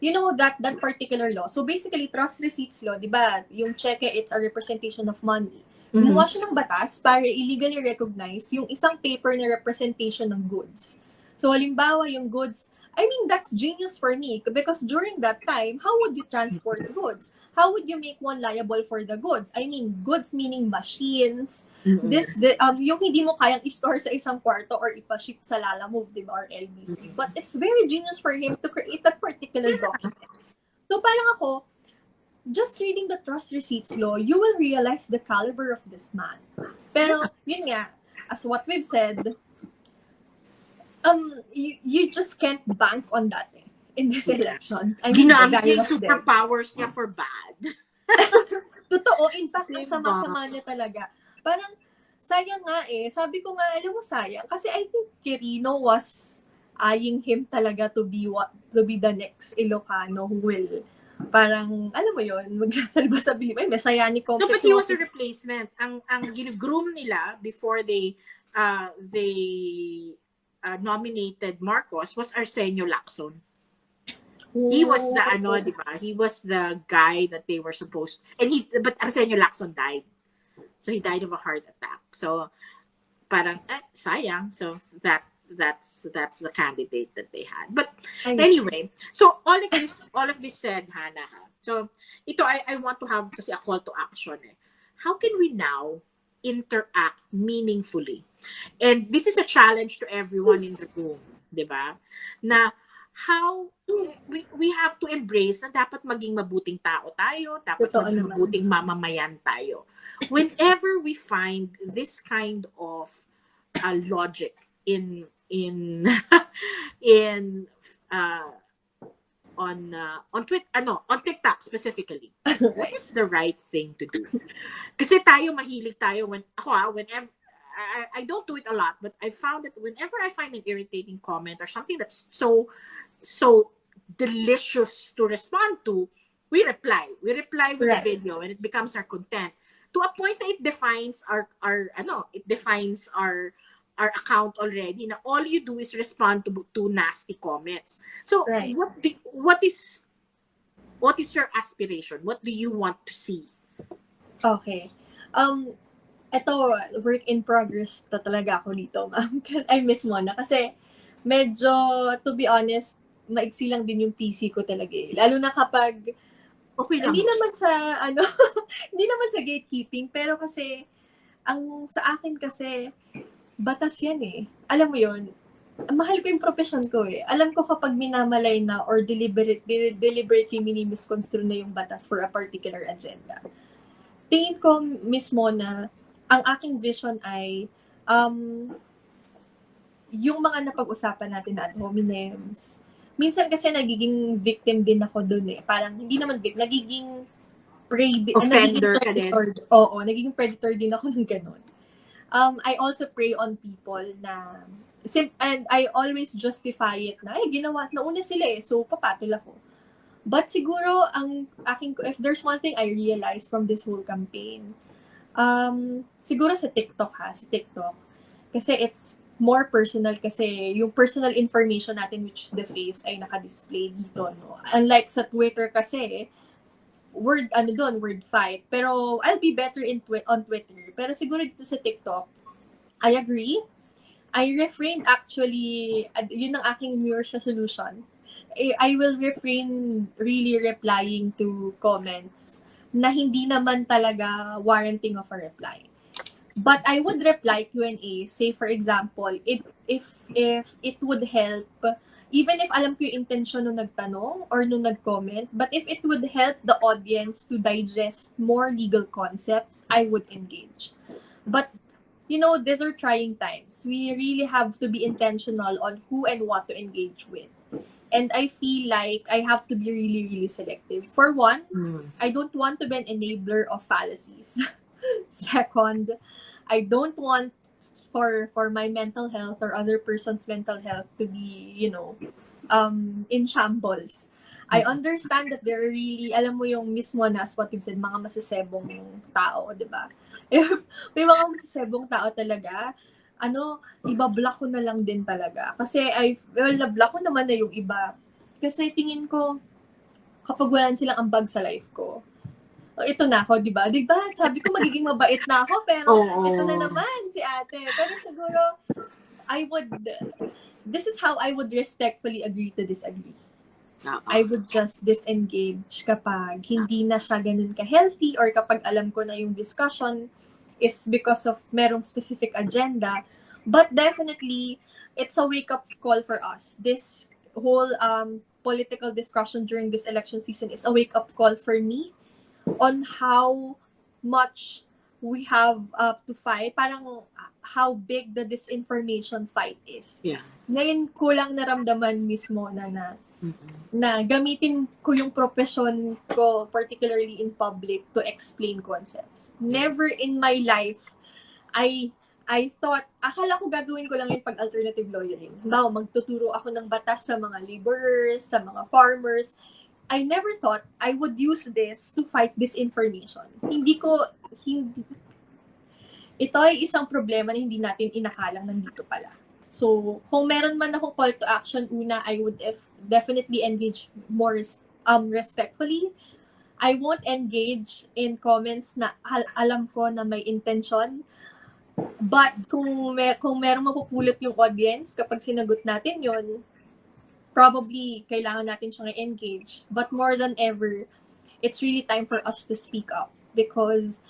You know that particular law. So basically, trust receipts law, di ba, yung cheque, it's a representation of money. Gumawa siya ng batas para illegally recognize yung isang paper na representation ng goods. So halimbawa, yung goods, I mean, that's genius for me because during that time, how would you transport goods? How would you make one liable for the goods? I mean, goods meaning machines, yung hindi mo kayang i-store sa isang kwarto or ipa-ship sa Lalamove, di ba, or LBC. But it's very genius for him to create that particular document. So parang ako, just reading the trust receipts law, you will realize the caliber of this man. Pero, yun nga, as what we've said, you just can't bank on that in this election. I mean, the Ginamit guy niya yung was dead. superpowers niya for bad. Totoo, in fact, ang Diba? sama-sama niya talaga. Parang, sayang nga eh. Sabi ko nga, alam mo sayang. Kasi I think Quirino was eyeing him talaga to be the next Ilocano who will parang, alam mo yun, magsasalba sa Bilibay, Messianic No, complex. but he was a replacement. Ang gine-groom nila before they nominated Marcos was Arsenio Lacson. He was the di ba? He was the guy that they were supposed, but Arsenio Lacson died. So he died of a heart attack. So parang sayang. So that's the candidate that they had. But anyway, so all of this said, Hannah, so ito I want to have kasi a call to action eh. How can we now interact meaningfully? And this is a challenge to everyone in the room, di ba? Na how we have to embrace na dapat maging mabuting tao tayo, dapat maging mabuting mamamayan tayo. Whenever we find this kind of logic in on Twitter, on TikTok specifically, what is the right thing to do? Kasi mahilig tayo whenever I don't do it a lot, but I found that whenever I find an irritating comment or something that's so delicious to respond to, we reply with a video, and it becomes our content to a point that it defines our account already. Na all you do is respond to nasty comments. So what What is your aspiration? What do you want to see? Okay. Ito, work in progress pa talaga ako dito, ma'am. I miss Mona. Kasi, medyo, to be honest, maiksi lang din yung PC ko talaga eh. Lalo na kapag, Okay lang. hindi naman sa, hindi naman sa gatekeeping, pero kasi, sa akin kasi, batas yan eh. Alam mo yun, mahal ko yung profession ko eh. Alam ko kapag minamalay na or deliberately minimisconstrue na yung batas for a particular agenda. Tingin ko mismo na ang aking vision ay yung mga napag-usapan natin na ad hominems. Minsan kasi nagiging victim din ako dun eh. Parang hindi naman victim, nagiging Offender ka din. predator. Oo, nagiging predator din ako ng ganun. I also prey on people na and I always justify it na ginawa nauna sila eh, so papatol ako. But siguro ang aking if there's one thing I realized from this whole campaign, siguro sa TikTok kasi it's more personal kasi yung personal information natin which is the face ay naka-display dito, no. Unlike sa Twitter kasi word fight. Pero I'll be better on Twitter. Pero siguro dito sa TikTok, I agree. I refrained actually, yun ang aking New Year's resolution. I will refrain really replying to comments na hindi naman talaga warranting of a reply. But I would reply Q&A, say for example, if it would help, even if alam ko yung intention nung nagtanong or nung nag-comment, but if it would help the audience to digest more legal concepts, I would engage. But, these are trying times. We really have to be intentional on who and what to engage with. And I feel like I have to be really, really selective. For one, I don't want to be an enabler of fallacies. Second, I don't want for my mental health or other person's mental health to be, in shambles. I understand that there are really, alam mo yung mismo na as what you've said, mga masasebong tao, di ba? If may mga masasebong tao talaga, ibablock ko na lang din talaga. Kasi na-block ko naman na yung iba. Kasi tingin ko, kapag wala silang ambag sa life ko, ito na ako, di ba? Di ba? Sabi ko magiging mabait na ako, pero ito na naman si ate. Pero siguro, this is how I would respectfully agree to disagree. I would just disengage kapag hindi na siya ganun ka-healthy or kapag alam ko na yung discussion is because of merong specific agenda. But definitely, it's a wake-up call for us. This whole political discussion during this election season is a wake-up call for me on how much we have to fight. Parang how big the disinformation fight is. Yeah. Ngayon ko lang naramdaman mismo na gamitin ko yung profession ko, particularly in public, to explain concepts. Never in my life, I thought, akala ko gagawin ko lang yun pag alternative lawyering. Magtuturo ako ng batas sa mga laborers, sa mga farmers. I never thought I would use this to fight disinformation. Ito ay isang problema na hindi natin inakalang nandito pala. So, kung meron man akong call to action, una, I would definitely engage more respectfully. I won't engage in comments na alam ko na may intention. But kung meron mapupulot yung audience, kapag sinagot natin yon, probably kailangan natin siyang i-engage. But more than ever, it's really time for us to speak up. Because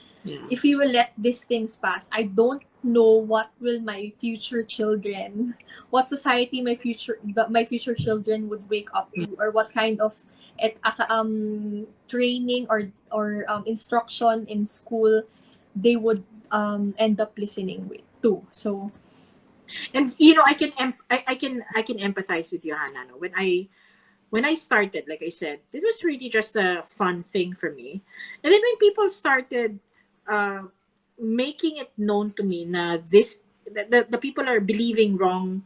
if we will let these things pass, I don't know what will my future children, what society my future children would wake up to, or what kind of training or instruction in school they would end up listening to. So, and I can empathize with you, Hannah. No? When I started, like I said, it was really just a fun thing for me. And then when people started making it known to me na the people are believing wrong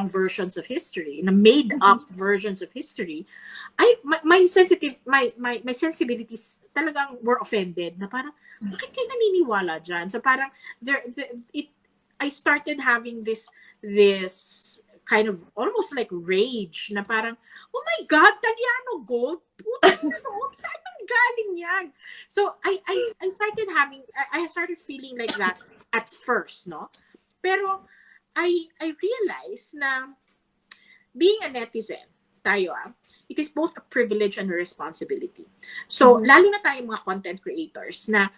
versions of history, na made up versions of history, my sensibilities talagang were offended na parang bakit kayo naniniwala dyan? So parang I started having this kind of almost like rage na parang, oh my God, Taliano gold? Putang na loob, saan man galing yan? So I started feeling like that at first, no? Pero I realized na being a netizen, tayo it is both a privilege and a responsibility. So, lalo na tayong mga content creators na,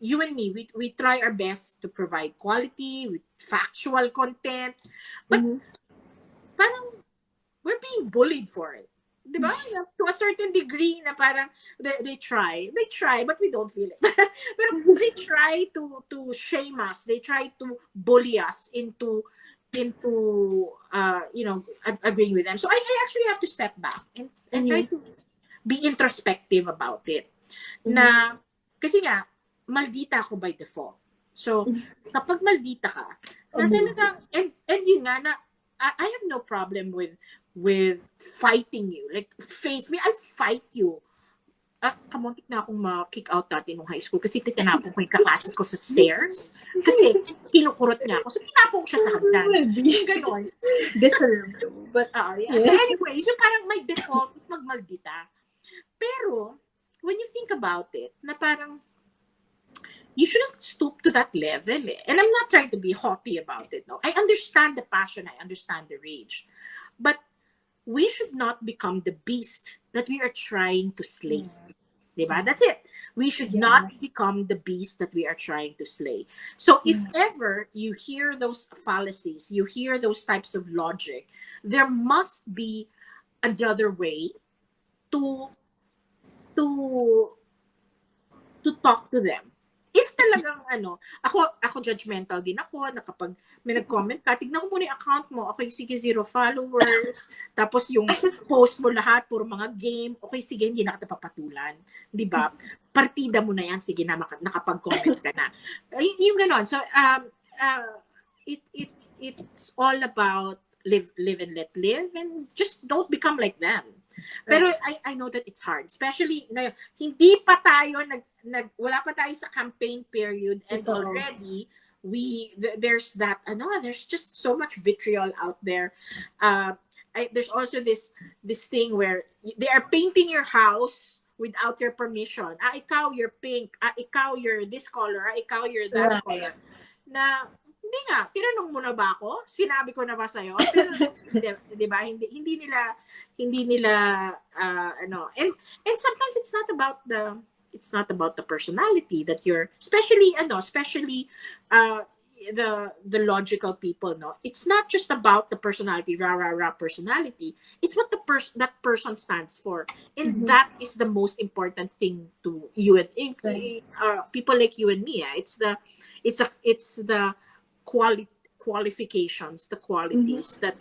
you and me, we try our best to provide quality, with factual content, but parang we're being bullied for it. Diba? To a certain degree na parang they try, but we don't feel it. Pero they try to shame us, they try to bully us into agreeing with them. So I actually have to step back and try to be introspective about it. Na kasi nga maldita ako by default. So kapag maldita ka, na talagang and yun nga na I have no problem with fighting you. Like face me, I fight you. Kamuntik na akong ma-kick out dati nung high school kasi titinapong ko yung kaklase ko sa stairs kasi kinukurot niya ako. So, tinapong siya sa hagdan. Yung ganon. Deserved. But, yeah. So, anyway, so parang my default is magmaldita. Pero, when you think about it, na parang, you shouldn't stoop to that level eh. And I'm not trying to be haughty about it. No, I understand the passion. I understand the rage. But, we should not become the beast that we are trying to slay. Diba? That's it. We should not become the beast that we are trying to slay. So if ever you hear those fallacies, you hear those types of logic, there must be another way to talk to them. If talagang ako judgmental din ako, na kapag may nag-comment ka, tignan ko muna yung account mo, okay, sige, 0 followers, tapos yung post mo lahat, puro mga game, okay, sige, hindi na kita papatulan. Diba? Partida mo na yan, sige na, nakapag-comment ka na. Yung ganon. So, it's all about live and let live, and just don't become like them. Pero I know that it's hard, especially na hindi pa tayo wala pa tayo sa campaign period, and already there's just so much vitriol out there. There's also this thing where they are painting your house without your permission. Ikaw you're pink, ikaw you're this color, ikaw you're that color. Na hindi nga, tinanong mo na ba ako? Sinabi ko na ba sa'yo? Pero, di ba? Hindi nila, and sometimes it's not about the personality that you're, especially the logical people, no? It's not just about the personality, rah personality. It's what that person stands for. And that is the most important thing to you and people like you and me. It's the qualifications, the qualities that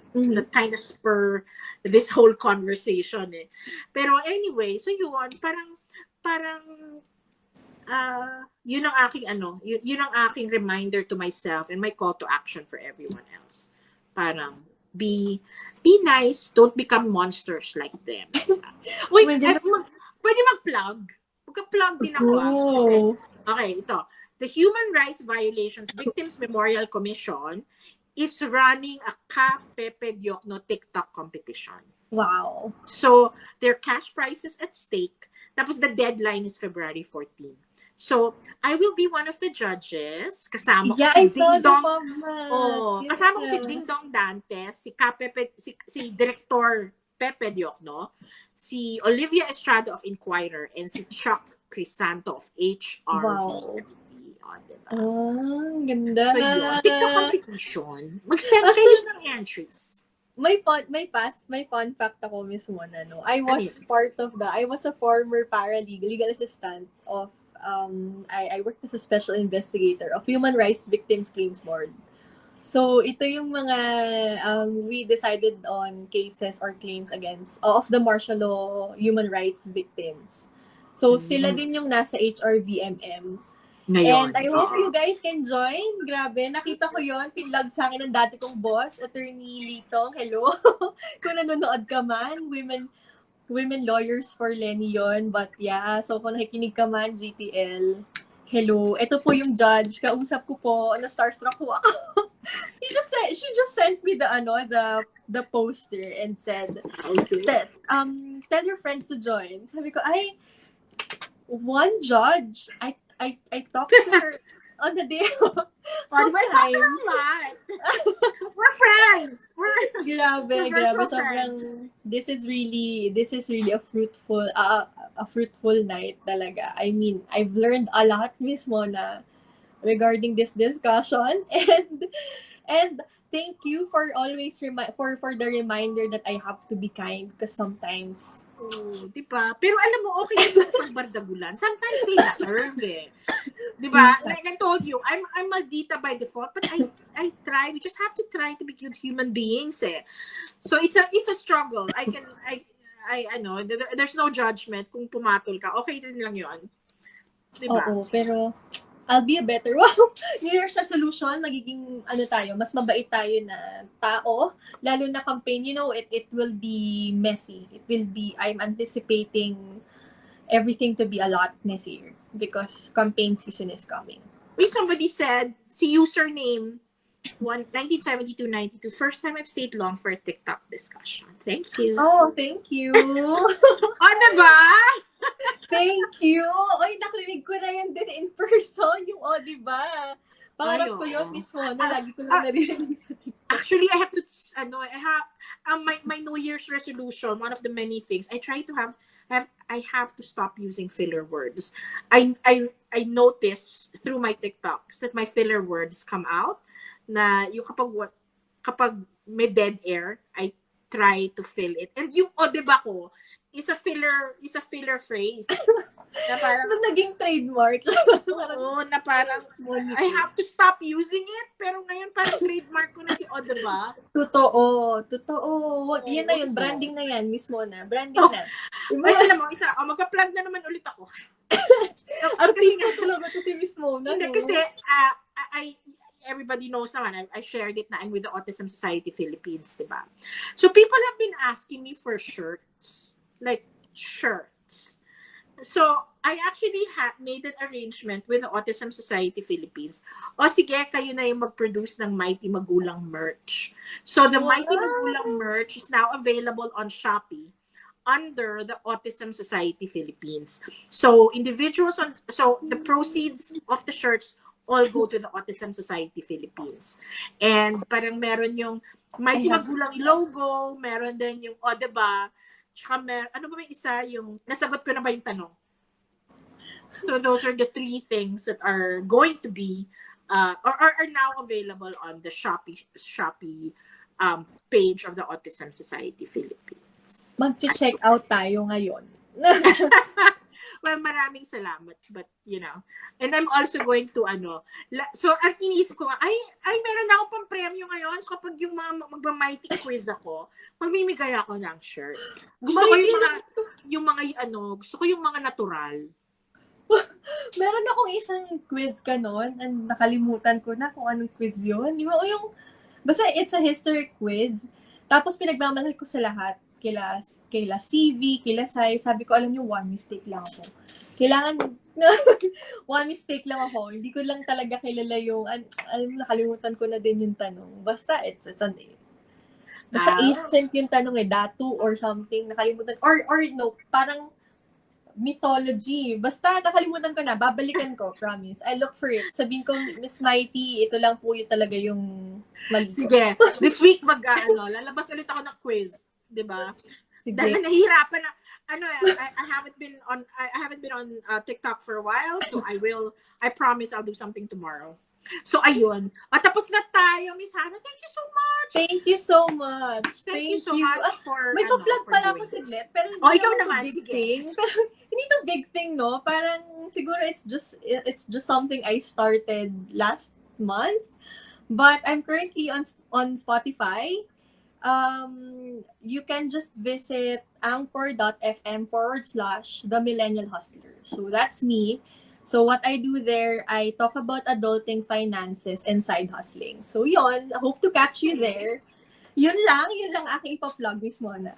kind of spur this whole conversation eh. Pero anyway, so yun, parang yun ang aking yun ang aking reminder to myself and my call to action for everyone else. Parang be nice, don't become monsters like them. Wait, pwede mag-plug? Magka-plug din ako kasi, okay, ito. The Human Rights Violations Victims Memorial Commission is running a Atbp TikTok competition. Wow. So, there are cash prizes at stake. Tapos the deadline is February 14. So, I will be one of the judges. Kasama ko si Ding Dong. Kasama ko si Ding Dong Dantes, si Director Pepe Diokno, si Olivia Estrada of Inquirer, and si Chuck Crisanto of HRV. Wow. Diba? Ganda. So yun, TikTok competition. Mag-send kayo ng entries. May fun fact ako mismo na I was I was a former legal assistant of I worked as a special investigator of Human Rights Victims Claims Board. So ito yung mga we decided on cases or claims against of the martial law human rights victims. So sila din yung nasa HRVMM. Ngayon. And I hope you guys can join. Grabe, nakita ko yon, pinlog sa akin ng dati kong boss, Attorney Litong. Hello. Kung nanonood ka man, women lawyers for Lenny yon. But yeah, so kung nakikinig ka man, GTL, hello. Ito po yung judge. Kausap ko po, na-starstruck ko ako. she just sent me the poster and said, Okay. tell your friends to join. Sabi ko, ay, one judge. I talked to her on the day Di ba? sometime. We're friends. We're Grabe, virtual sobrang friends. this is really a fruitful night talaga. I mean, I've learned a lot, Miss Mona, regarding this discussion, and thank you for always for the reminder that I have to be kind because sometimes Oh, di ba? Pero alam mo, okay din magpagbardagulan. Sometimes they deserve it. Di ba? Like I told you, I'm maldita by default, but I try. We just have to try to be good human beings. Eh. So it's a struggle. I know there's no judgment kung pumatol ka. Okay din lang 'yon. Di ba? oo, pero I'll be a better wow. New Year's resolution, magiging mas mabait tayo na tao, lalo na campaign, it will be messy. I'm anticipating everything to be a lot messier because campaign season is coming. Somebody said, si username 1972-92, first time I've stayed long for a TikTok discussion. Thank you. Oh, thank you. Diba? Thank you. Oy, nakrinig ko na yun din in person. Yung, diba? Pangarap ko yun, Miss Mona. Lagi ko lang narinig. Actually, I have to, I have, my New Year's resolution, one of the many things, I try to I have to stop using filler words. I notice through my TikToks that my filler words come out, na yung kapag may dead air, I try to fill it. And yung diba ko, is a filler phrase. Na parang naging trademark. Oo, na parang I have to stop using it, pero ngayon parang trademark ko na si diba? Totoo. Yan na yun, branding na yan, Miss Mona. Branding na. Ay, alam mo, magka-plug na naman ulit ako. Artista talaga to si Miss Mona. Hindi, kasi everybody knows naman, I shared it na I'm with the Autism Society Philippines, diba? So people have been asking me for shirts. Like, shirts. So, I actually made an arrangement with the Autism Society Philippines. Sige, kayo na yung mag-produce ng Mighty Magulang merch. So, the Mighty Magulang merch is now available on Shopee under the Autism Society Philippines. So, the proceeds of the shirts all go to the Autism Society Philippines. And parang meron yung Mighty Magulang logo, meron din yung diba? Tsaka ano ba yung isa, yung nasagot ko na ba yung tanong? So those are the three things that are going to be or are now available on the Shopee page of the Autism Society Philippines. Mag-check out tayo ngayon. Well, maraming salamat, but and I'm also going to so at iniisip ko nga, meron na akong pang-premyo ngayon. So kapag yung mga magma-mighty quiz ako, magmimigay ako ng shirt. Gusto ko gusto ko yung mga natural. Meron akong isang quiz ka noon, and nakalimutan ko na kung anong quiz yun. Basta it's a history quiz. Tapos pinagmamalaki ko sa lahat. Kila CV, kila Sai. Sabi ko, alam niyo, one mistake lang ako. One mistake lang ako. Hindi ko lang talaga kilala yung, nakalimutan ko na din yung tanong. Basta ancient yung tanong datu or something, nakalimutan. Or no, parang mythology. Basta nakalimutan ko na, babalikan ko, promise. I look for it. Sabihin ko, Miss Mighty, ito lang po yung talaga yung mali ko. Sige, this week lalabas ulit ako ng quiz, 'di ba? Dahil nahihirapan na I haven't been on TikTok for a while, so I promise I'll do something tomorrow. So ayun. Tapos na tayo, Miss Hannah. Thank you so much. Thank you so much. Thank you so much for may pa-plug pala ako saglit, pero hindi ikaw naman, big thing. Hindi to big thing, no? Parang siguro it's just something I started last month. But I'm currently on Spotify. You can just visit anchor.fm/The Millennial Hustler. So that's me. So what I do there, I talk about adulting, finances, and side hustling. So yon, I hope to catch you there. Yun lang aking ipa-plug, Miss Mona.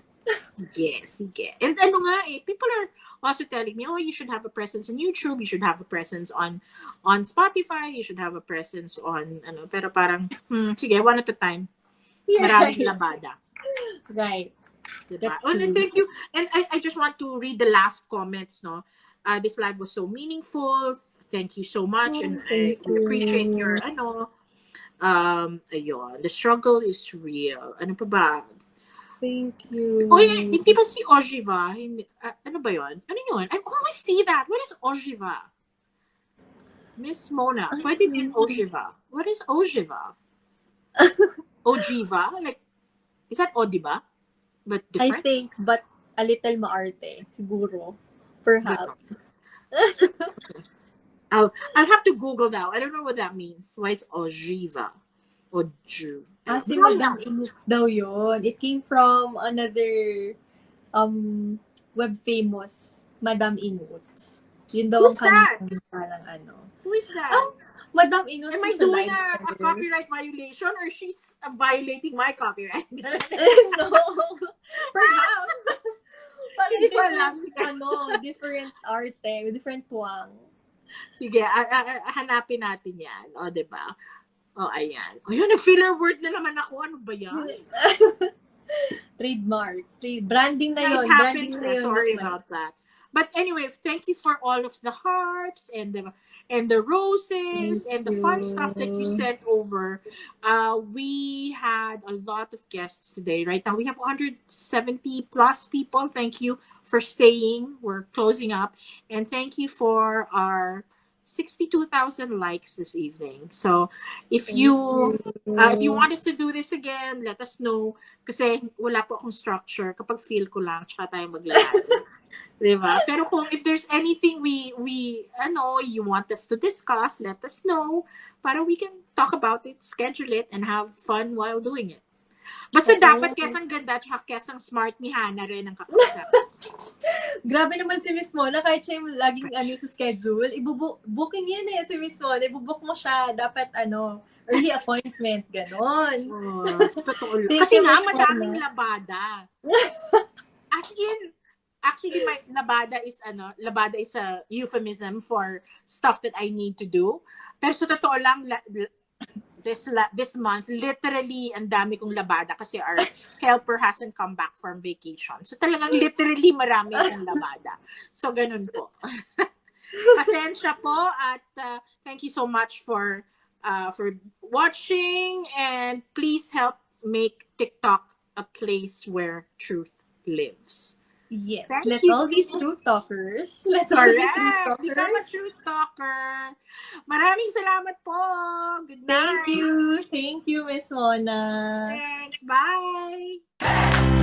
Sige. And ano nga people are also telling me, oh, you should have a presence on YouTube, you should have a presence on Spotify, you should have a presence on ano, pero parang sige, one at a time. Maraming Right. labada. Right. Diba? That's Oh, and true. thank you. And I just want to read the last comments, no? This live was so meaningful. Thank you so much. And Oh, thank we appreciate your, you. ayun, the struggle is real. Ano pa ba? Thank Oh, you. hindi ba si Ojiva? Hindi, ano ba yun? Ano yun? I always see that. What is Ojiva? Miss Mona, pwede din Ojiva. What is Ojiva? Ojiva? Like, is that Odiba? But I different? think, but a little maarte, siguro. Perhaps. I'll have to Google that. I don't know what that means. Why it's Ojiva. Oju. Si Madam Inuts daw yun. It came from another web famous, Madam Inuts. Yun daw ang Who's that? kanyang parang ano. Who is that? Madam Inuts Am I is a doing live a seller. copyright violation or she's violating my copyright? No. Perhaps. Parang Hindi ko alam. different arte, different twang. Sige, hanapin natin yan. O, diba? O, ayan. O, yun, nag-filler word na naman ako. Ano ba yan? Trademark. Branding na yun. It Branding happens. na yun. Sorry about that. But anyway, thank you for all of the hearts and the roses and the fun stuff that you sent over. We had a lot of guests today. Right now, we have 170 plus people. Thank you for staying. We're closing up. And thank you for our 62,000 likes this evening. So if you want us to do this again, let us know. Kasi wala po akong structure. Kapag feel ko lang, tsaka tayo maglalaro. Diba? Pero if there's anything you want us to discuss, let us know para we can talk about it, schedule it, and have fun while doing it. Basta dapat kesang ganda at kesang smart ni Hana rin ang kakausap. Grabe naman si Miss Mona, kahit siya yung laging sa schedule, booking yun si Miss Mona, ibubook mo siya, dapat early appointment, ganon. Totoo lang. Kasi nga, madaming labada. As in, actually, my labada is a euphemism for stuff that I need to do. Pero sa totoo lang, this month, literally, ang dami kong labada kasi our helper hasn't come back from vacation. So talagang literally marami akong labada. So ganun po. Pasensya po at thank you so much for watching, and please help make TikTok a place where truth lives. Yes, let's all be truth talkers. Let's all be truth talkers. Become a truth talker. Maraming salamat po. Good night. Thank you, Miss Mona. Thanks. Bye.